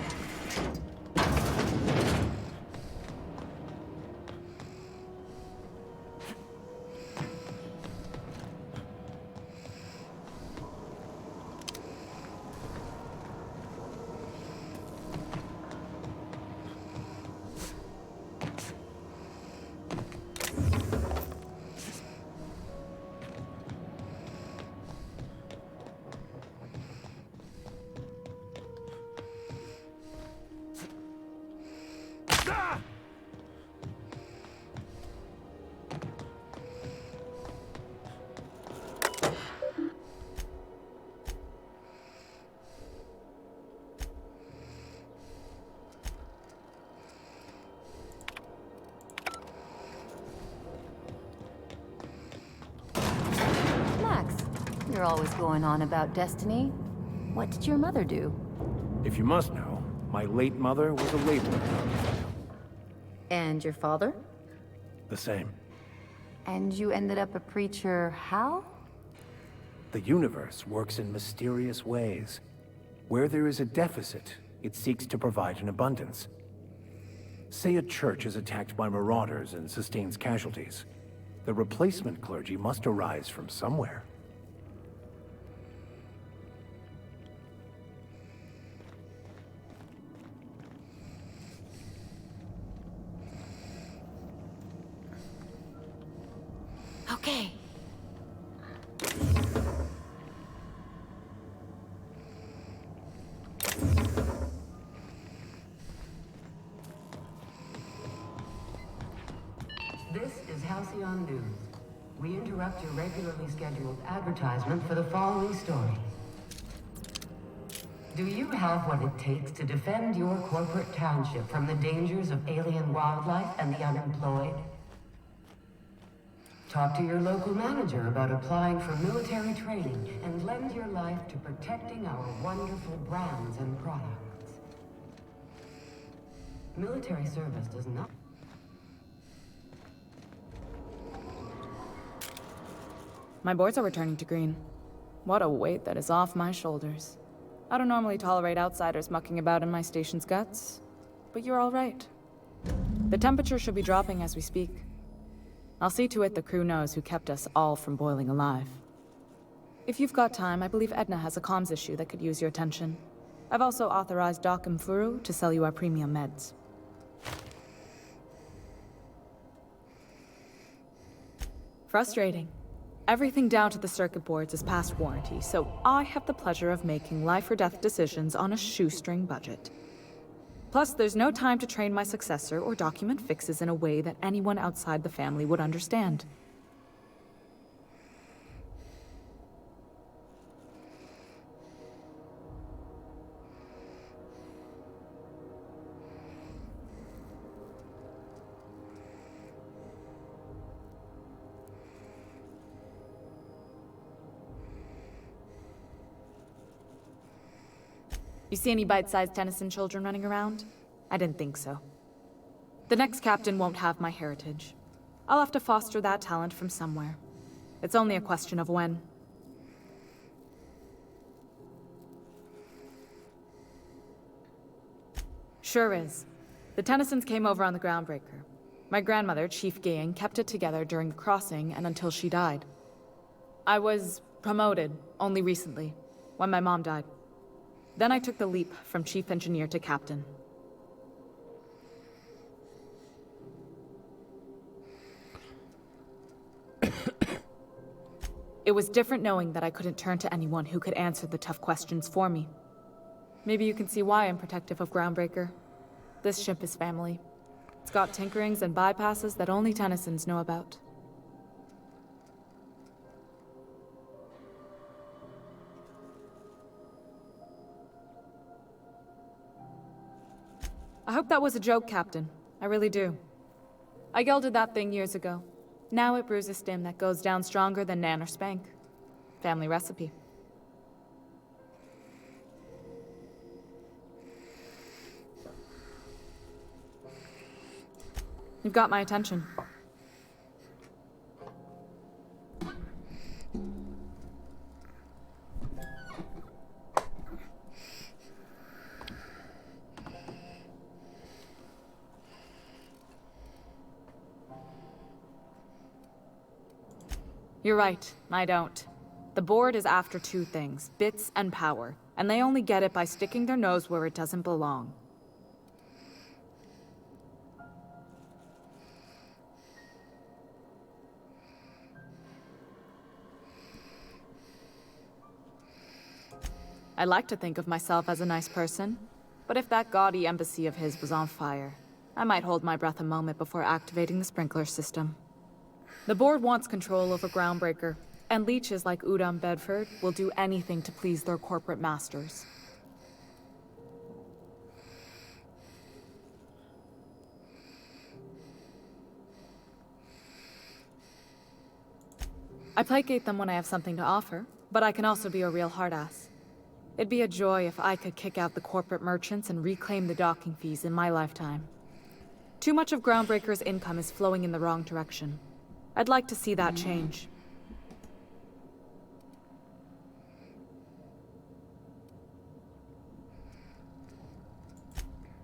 You're always going on about destiny. What did your mother do? If you must know, my late mother was a laborer. And your father? The same. And you ended up a preacher how? The universe works in mysterious ways. Where there is a deficit, it seeks to provide an abundance. Say a church is attacked by marauders and sustains casualties. The replacement clergy must arise from somewhere. Okay. This is Halcyon News. We interrupt your regularly scheduled advertisement for the following story. Do you have what it takes to defend your corporate township from the dangers of alien wildlife and the unemployed? Talk to your local manager about applying for military training and lend your life to protecting our wonderful brands and products. Military service does not... My boards are returning to green. What a weight that is off my shoulders. I don't normally tolerate outsiders mucking about in my station's guts, but you're all right. The temperature should be dropping as we speak. I'll see to it the crew knows who kept us all from boiling alive. If you've got time, I believe Edna has a comms issue that could use your attention. I've also authorized Doc and Furu to sell you our premium meds. Frustrating. Everything down to the circuit boards is past warranty, so I have the pleasure of making life or death decisions on a shoestring budget. Plus, there's no time to train my successor or document fixes in a way that anyone outside the family would understand. You see any bite-sized Tennyson children running around? I didn't think so. The next captain won't have my heritage. I'll have to foster that talent from somewhere. It's only a question of when. Sure is. The Tennysons came over on the Groundbreaker. My grandmother, Chief Gayan, kept it together during the crossing and until she died. I was promoted only recently, when my mom died. Then I took the leap from chief engineer to captain. It was different knowing that I couldn't turn to anyone who could answer the tough questions for me. Maybe you can see why I'm protective of Groundbreaker. This ship is family. It's got tinkerings and bypasses that only Tennysons know about. I hope that was a joke, Captain. I really do. I gelded that thing years ago. Now it brews a stem that goes down stronger than Nan or Spank. Family recipe. You've got my attention. You're right, I don't. The board is after two things, bits and power, and they only get it by sticking their nose where it doesn't belong. I like to think of myself as a nice person, but if that gaudy embassy of his was on fire, I might hold my breath a moment before activating the sprinkler system. The board wants control over Groundbreaker, and leeches like Udom Bedford will do anything to please their corporate masters. I placate them when I have something to offer, but I can also be a real hard-ass. It'd be a joy if I could kick out the corporate merchants and reclaim the docking fees in my lifetime. Too much of Groundbreaker's income is flowing in the wrong direction. I'd like to see that change.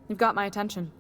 You've got my attention.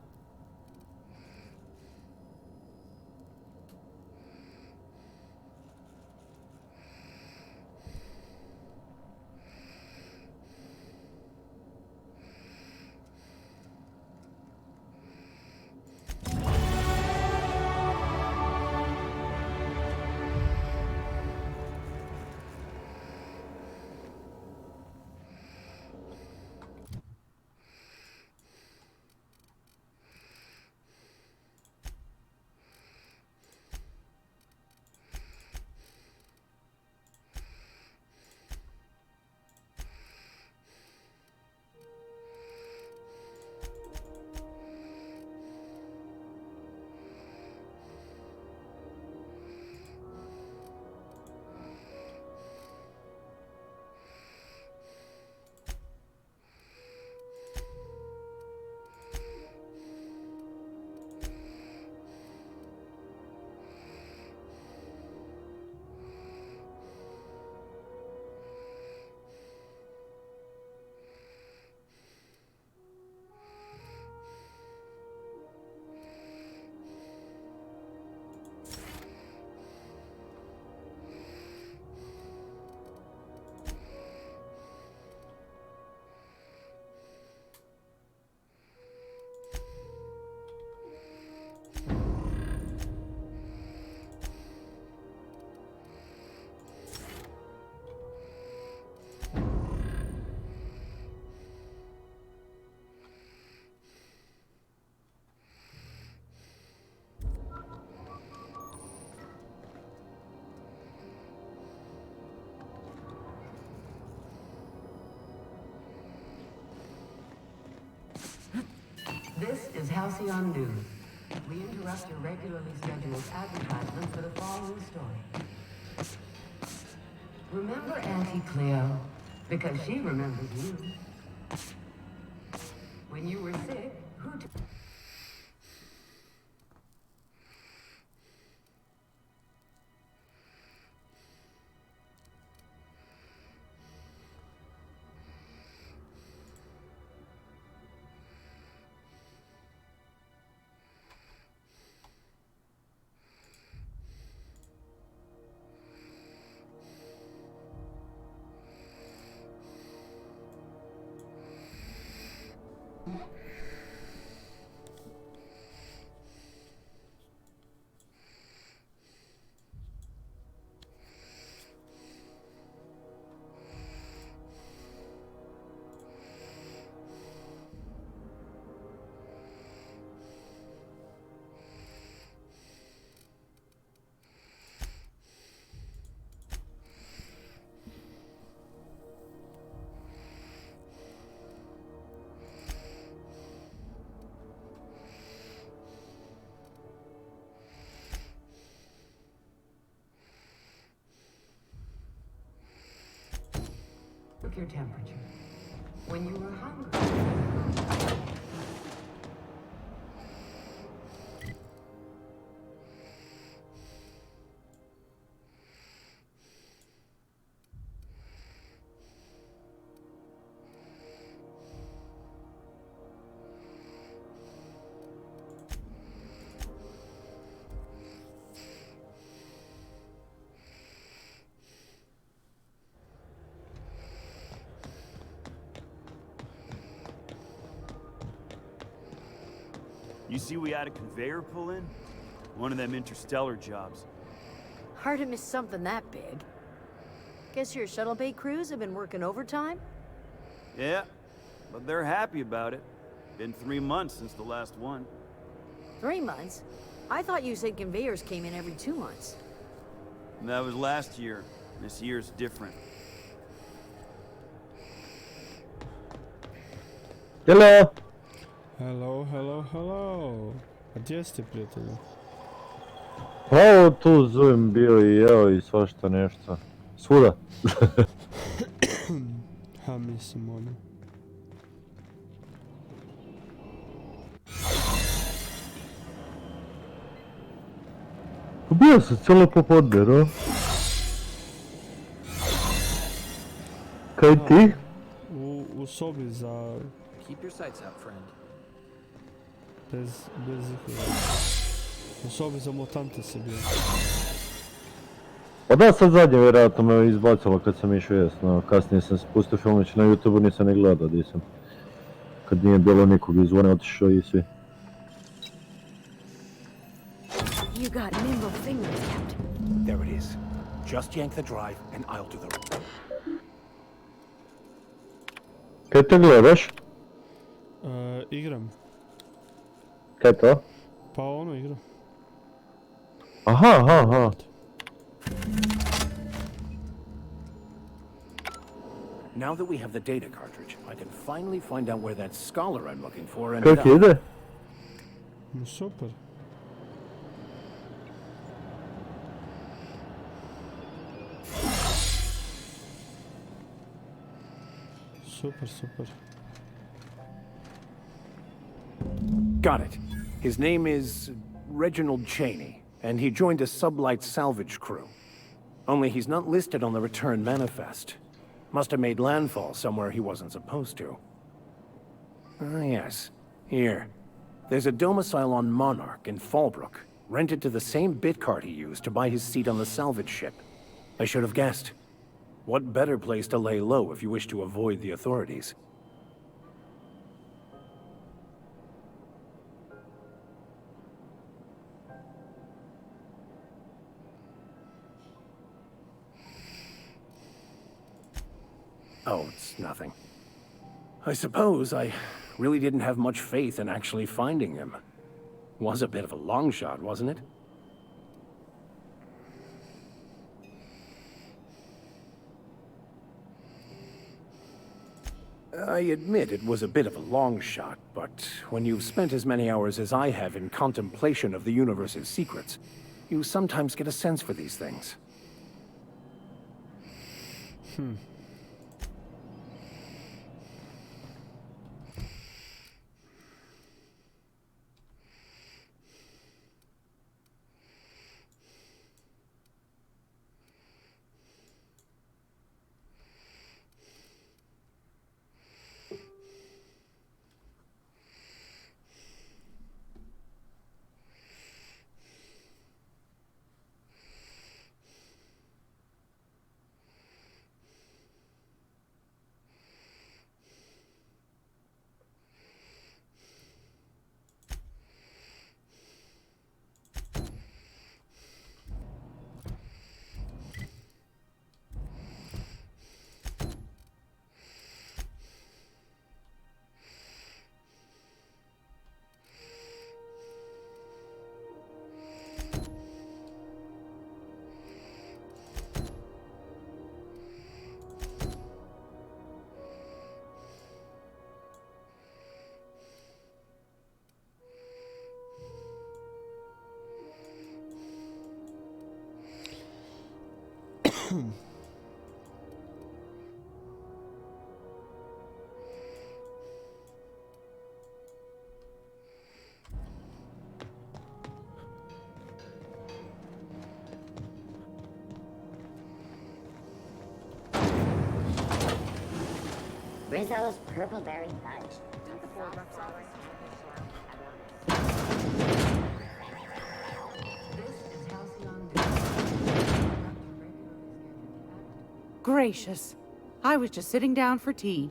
This is Halcyon News. We interrupt your regularly scheduled advertisement for the following story. Remember Auntie Cleo? Because she remembers you. When you were sick, who took... your temperature. When you were hungry. You see we had a conveyor pull in? One of them interstellar jobs. Hard to miss something that big. Guess your shuttle bay crews have been working overtime? Yeah, but they're happy about it. Been 3 months since the last one. 3 months? I thought you said conveyors came in every 2 months. That was last year. This year's different. Hello! Hello, hello, hello! A gdje ste, prijatelju? Pa evo tu zovem bio i jeo i svašta nešto. Svuda. Ha, mislim ono. Bio sam cijelo popodne, no? Kaj ti? U sobi za... Keep your sights out, friend. Bez ikada. U sobi za mutante si bio. Pa da, sad zadnje vjerojatno me izbacilo kad sam išao jest, no kasnije sam spustio filmić na YouTube-u, nisam ni gledao di sam. Kad nije bilo nikog izvone otišao i svi. You got nimble fingers, Captain. There it is. Just yank the drive and I'll do the rest. Kaj te gledaš? Igram. Kaj je to? Pa ono igram. Aha. Now that we have the data cartridge, I can finally find out where that scholar I'm looking for ended Kako up. ide? Super. Super. Got it. His name is Reginald Cheney, and he joined a sublight salvage crew. Only he's not listed on the return manifest. Must have made landfall somewhere he wasn't supposed to. Ah, yes. Here. There's a domicile on Monarch in Fallbrook, rented to the same bit card he used to buy his seat on the salvage ship. I should have guessed. What better place to lay low if you wish to avoid the authorities? Oh, it's nothing. I suppose I really didn't have much faith in actually finding him. Was a bit of a long shot, wasn't it? I admit it was a bit of a long shot, but when you've spent as many hours as I have in contemplation of the universe's secrets, you sometimes get a sense for these things. Rizzo's purple berry fudge. Gracious. I was just sitting down for tea.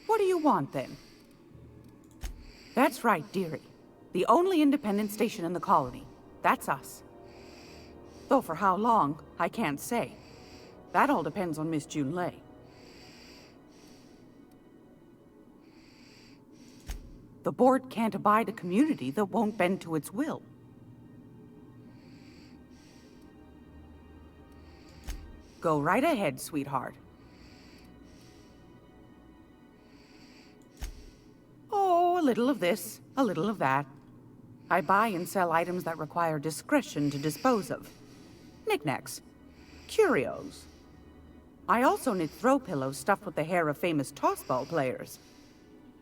What do you want, then? That's right, dearie. The only independent station in the colony. That's us. Though for how long, I can't say. That all depends on Miss June Lay. The board can't abide a community that won't bend to its will. Go right ahead, sweetheart. Oh, a little of this, a little of that. I buy and sell items that require discretion to dispose of. Knickknacks. Curios. I also knit throw pillows stuffed with the hair of famous tossball players.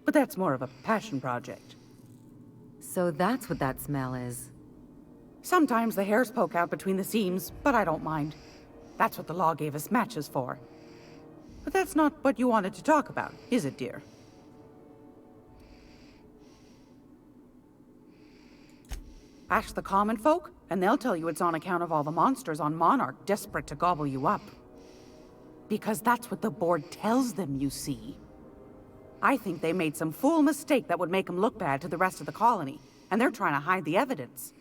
But that's more of a passion project. So that's what that smell is. Sometimes the hairs poke out between the seams, but I don't mind. That's what the law gave us matches for. But that's not what you wanted to talk about, is it, dear? Ask the common folk, and they'll tell you it's on account of all the monsters on Monarch desperate to gobble you up. Because that's what the board tells them, you see. I think they made some fool mistake that would make them look bad to the rest of the colony, and they're trying to hide the evidence.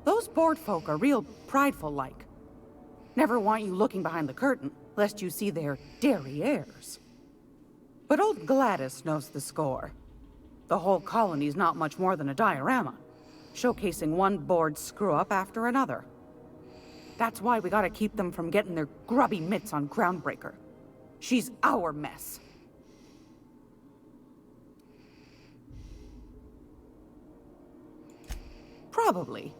Those board folk are real prideful-like. Never want you looking behind the curtain, lest you see their derrieres. But old Gladys knows the score. The whole colony's not much more than a diorama, showcasing one board screw-up after another. That's why we gotta keep them from getting their grubby mitts on Groundbreaker. She's our mess. Probably.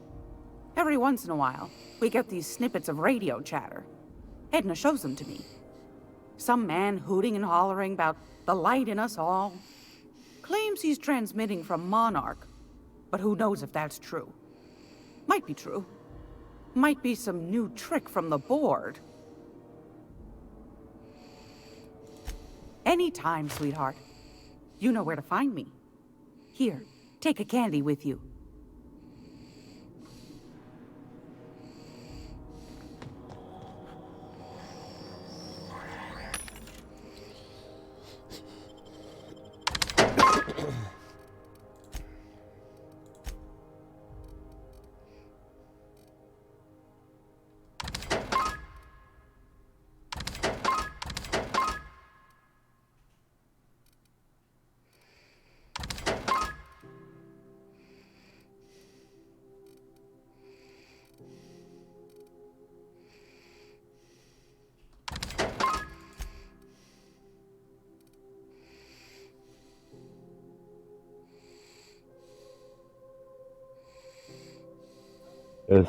Every once in a while, we get these snippets of radio chatter. Edna shows them to me. Some man hooting and hollering about the light in us all. Claims he's transmitting from Monarch, but who knows if that's true. Might be true. Might be some new trick from the board. Anytime, sweetheart. You know where to find me. Here, take a candy with you.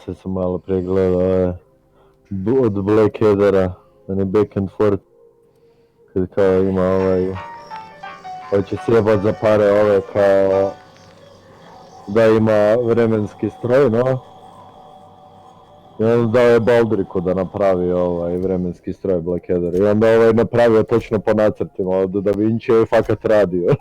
Sad sam malo pregledao od Blackadera, onaj back and forth, kad kao ima hoće sjebat za pare kao da ima vremenski stroj, no? I onda dao je Baldriku da napravi vremenski stroj Blackadera. I onda napravio točno po nacrtima od Da Vinci je fakat radio.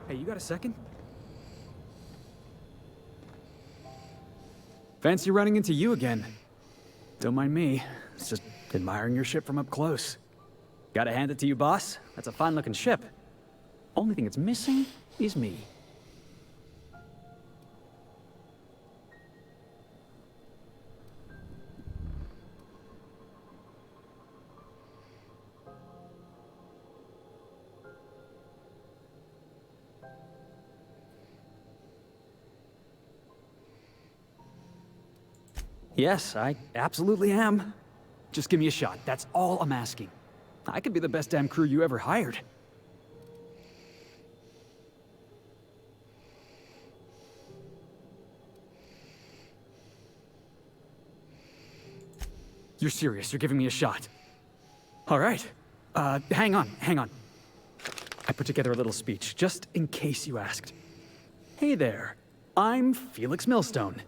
Hey, you got a second? Fancy running into you again. Don't mind me. It's just admiring your ship from up close. Gotta hand it to you, boss. That's a fine-looking ship. Only thing it's missing is me. Yes, I absolutely am. Just give me a shot. That's all I'm asking. I could be the best damn crew you ever hired. You're serious. You're giving me a shot. All right. Hang on. I put together a little speech, just in case you asked. Hey there. I'm Felix Millstone.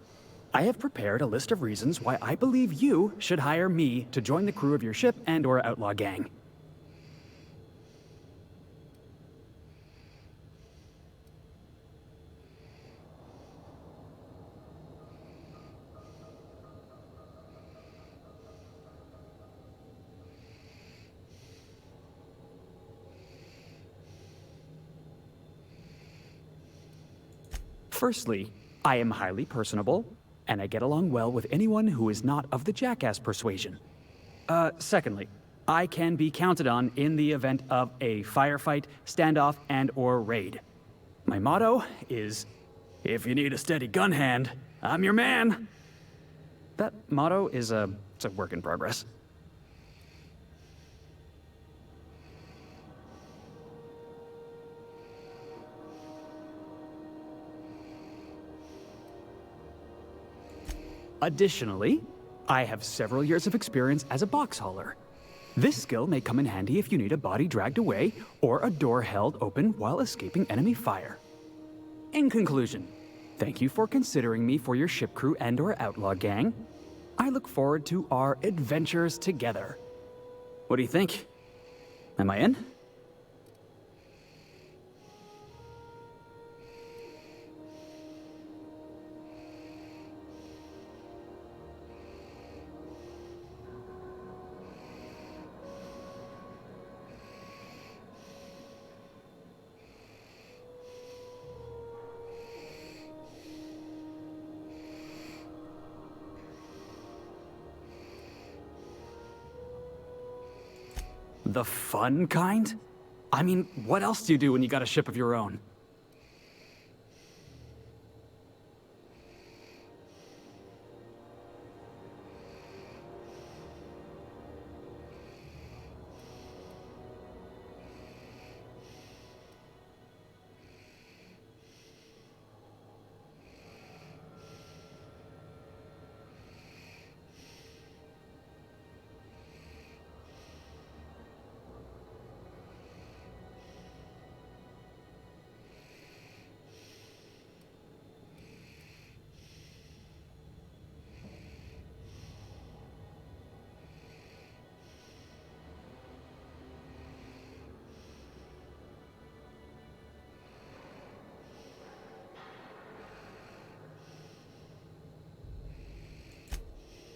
I have prepared a list of reasons why I believe you should hire me to join the crew of your ship and/or outlaw gang. Firstly, I am highly personable, and I get along well with anyone who is not of the jackass persuasion. Secondly, I can be counted on in the event of a firefight, standoff, and/or raid. My motto is, if you need a steady gun hand, I'm your man. That motto is it's a work in progress. Additionally, I have several years of experience as a box hauler. This skill may come in handy if you need a body dragged away or a door held open while escaping enemy fire. In conclusion, thank you for considering me for your ship crew and/or outlaw gang. I look forward to our adventures together. What do you think? Am I in? The fun kind? I mean, what else do you do when you got a ship of your own?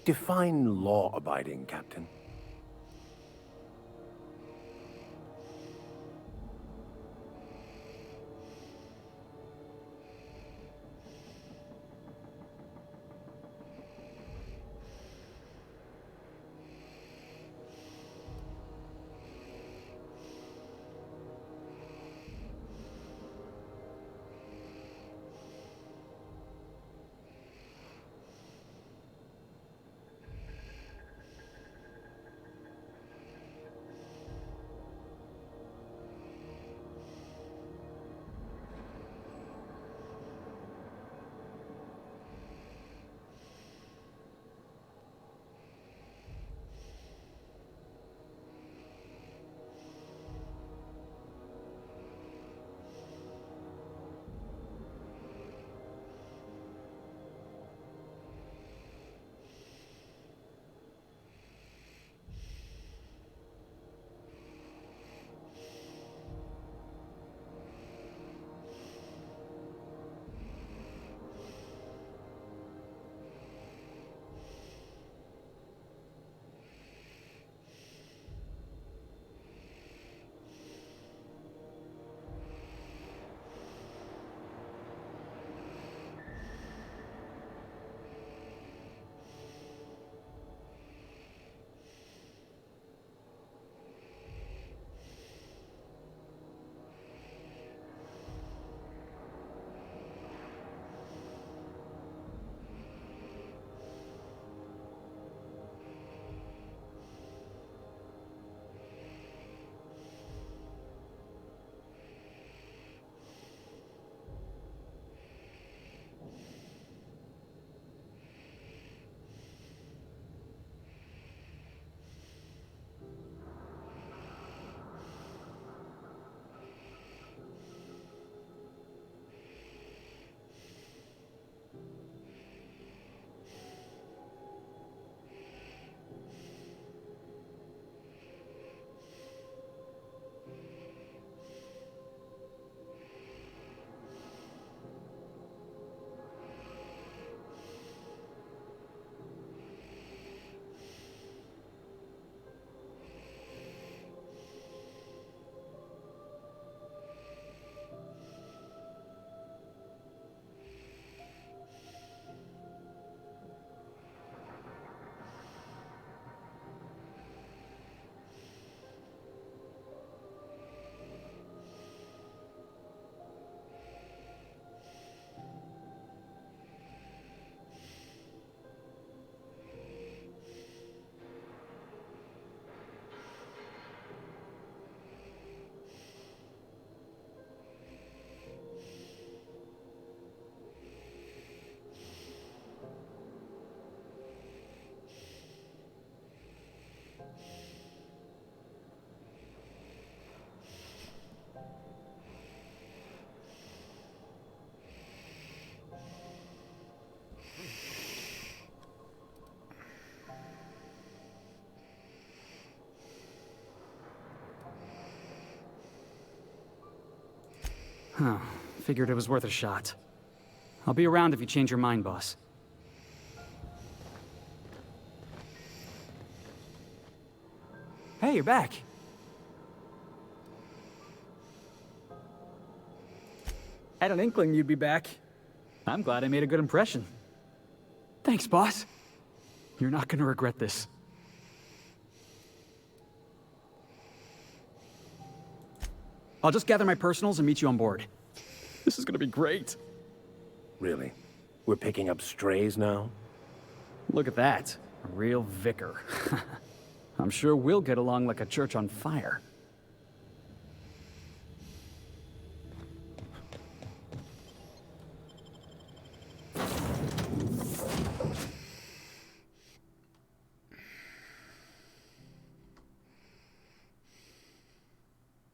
Define law-abiding, Captain. Huh. Figured it was worth a shot. I'll be around if you change your mind, boss. Hey, you're back. Had an inkling you'd be back. I'm glad I made a good impression. Thanks, boss. You're not gonna regret this. I'll just gather my personals and meet you on board. This is gonna be great. Really? We're picking up strays now? Look at that. A real vicar. I'm sure we'll get along like a church on fire.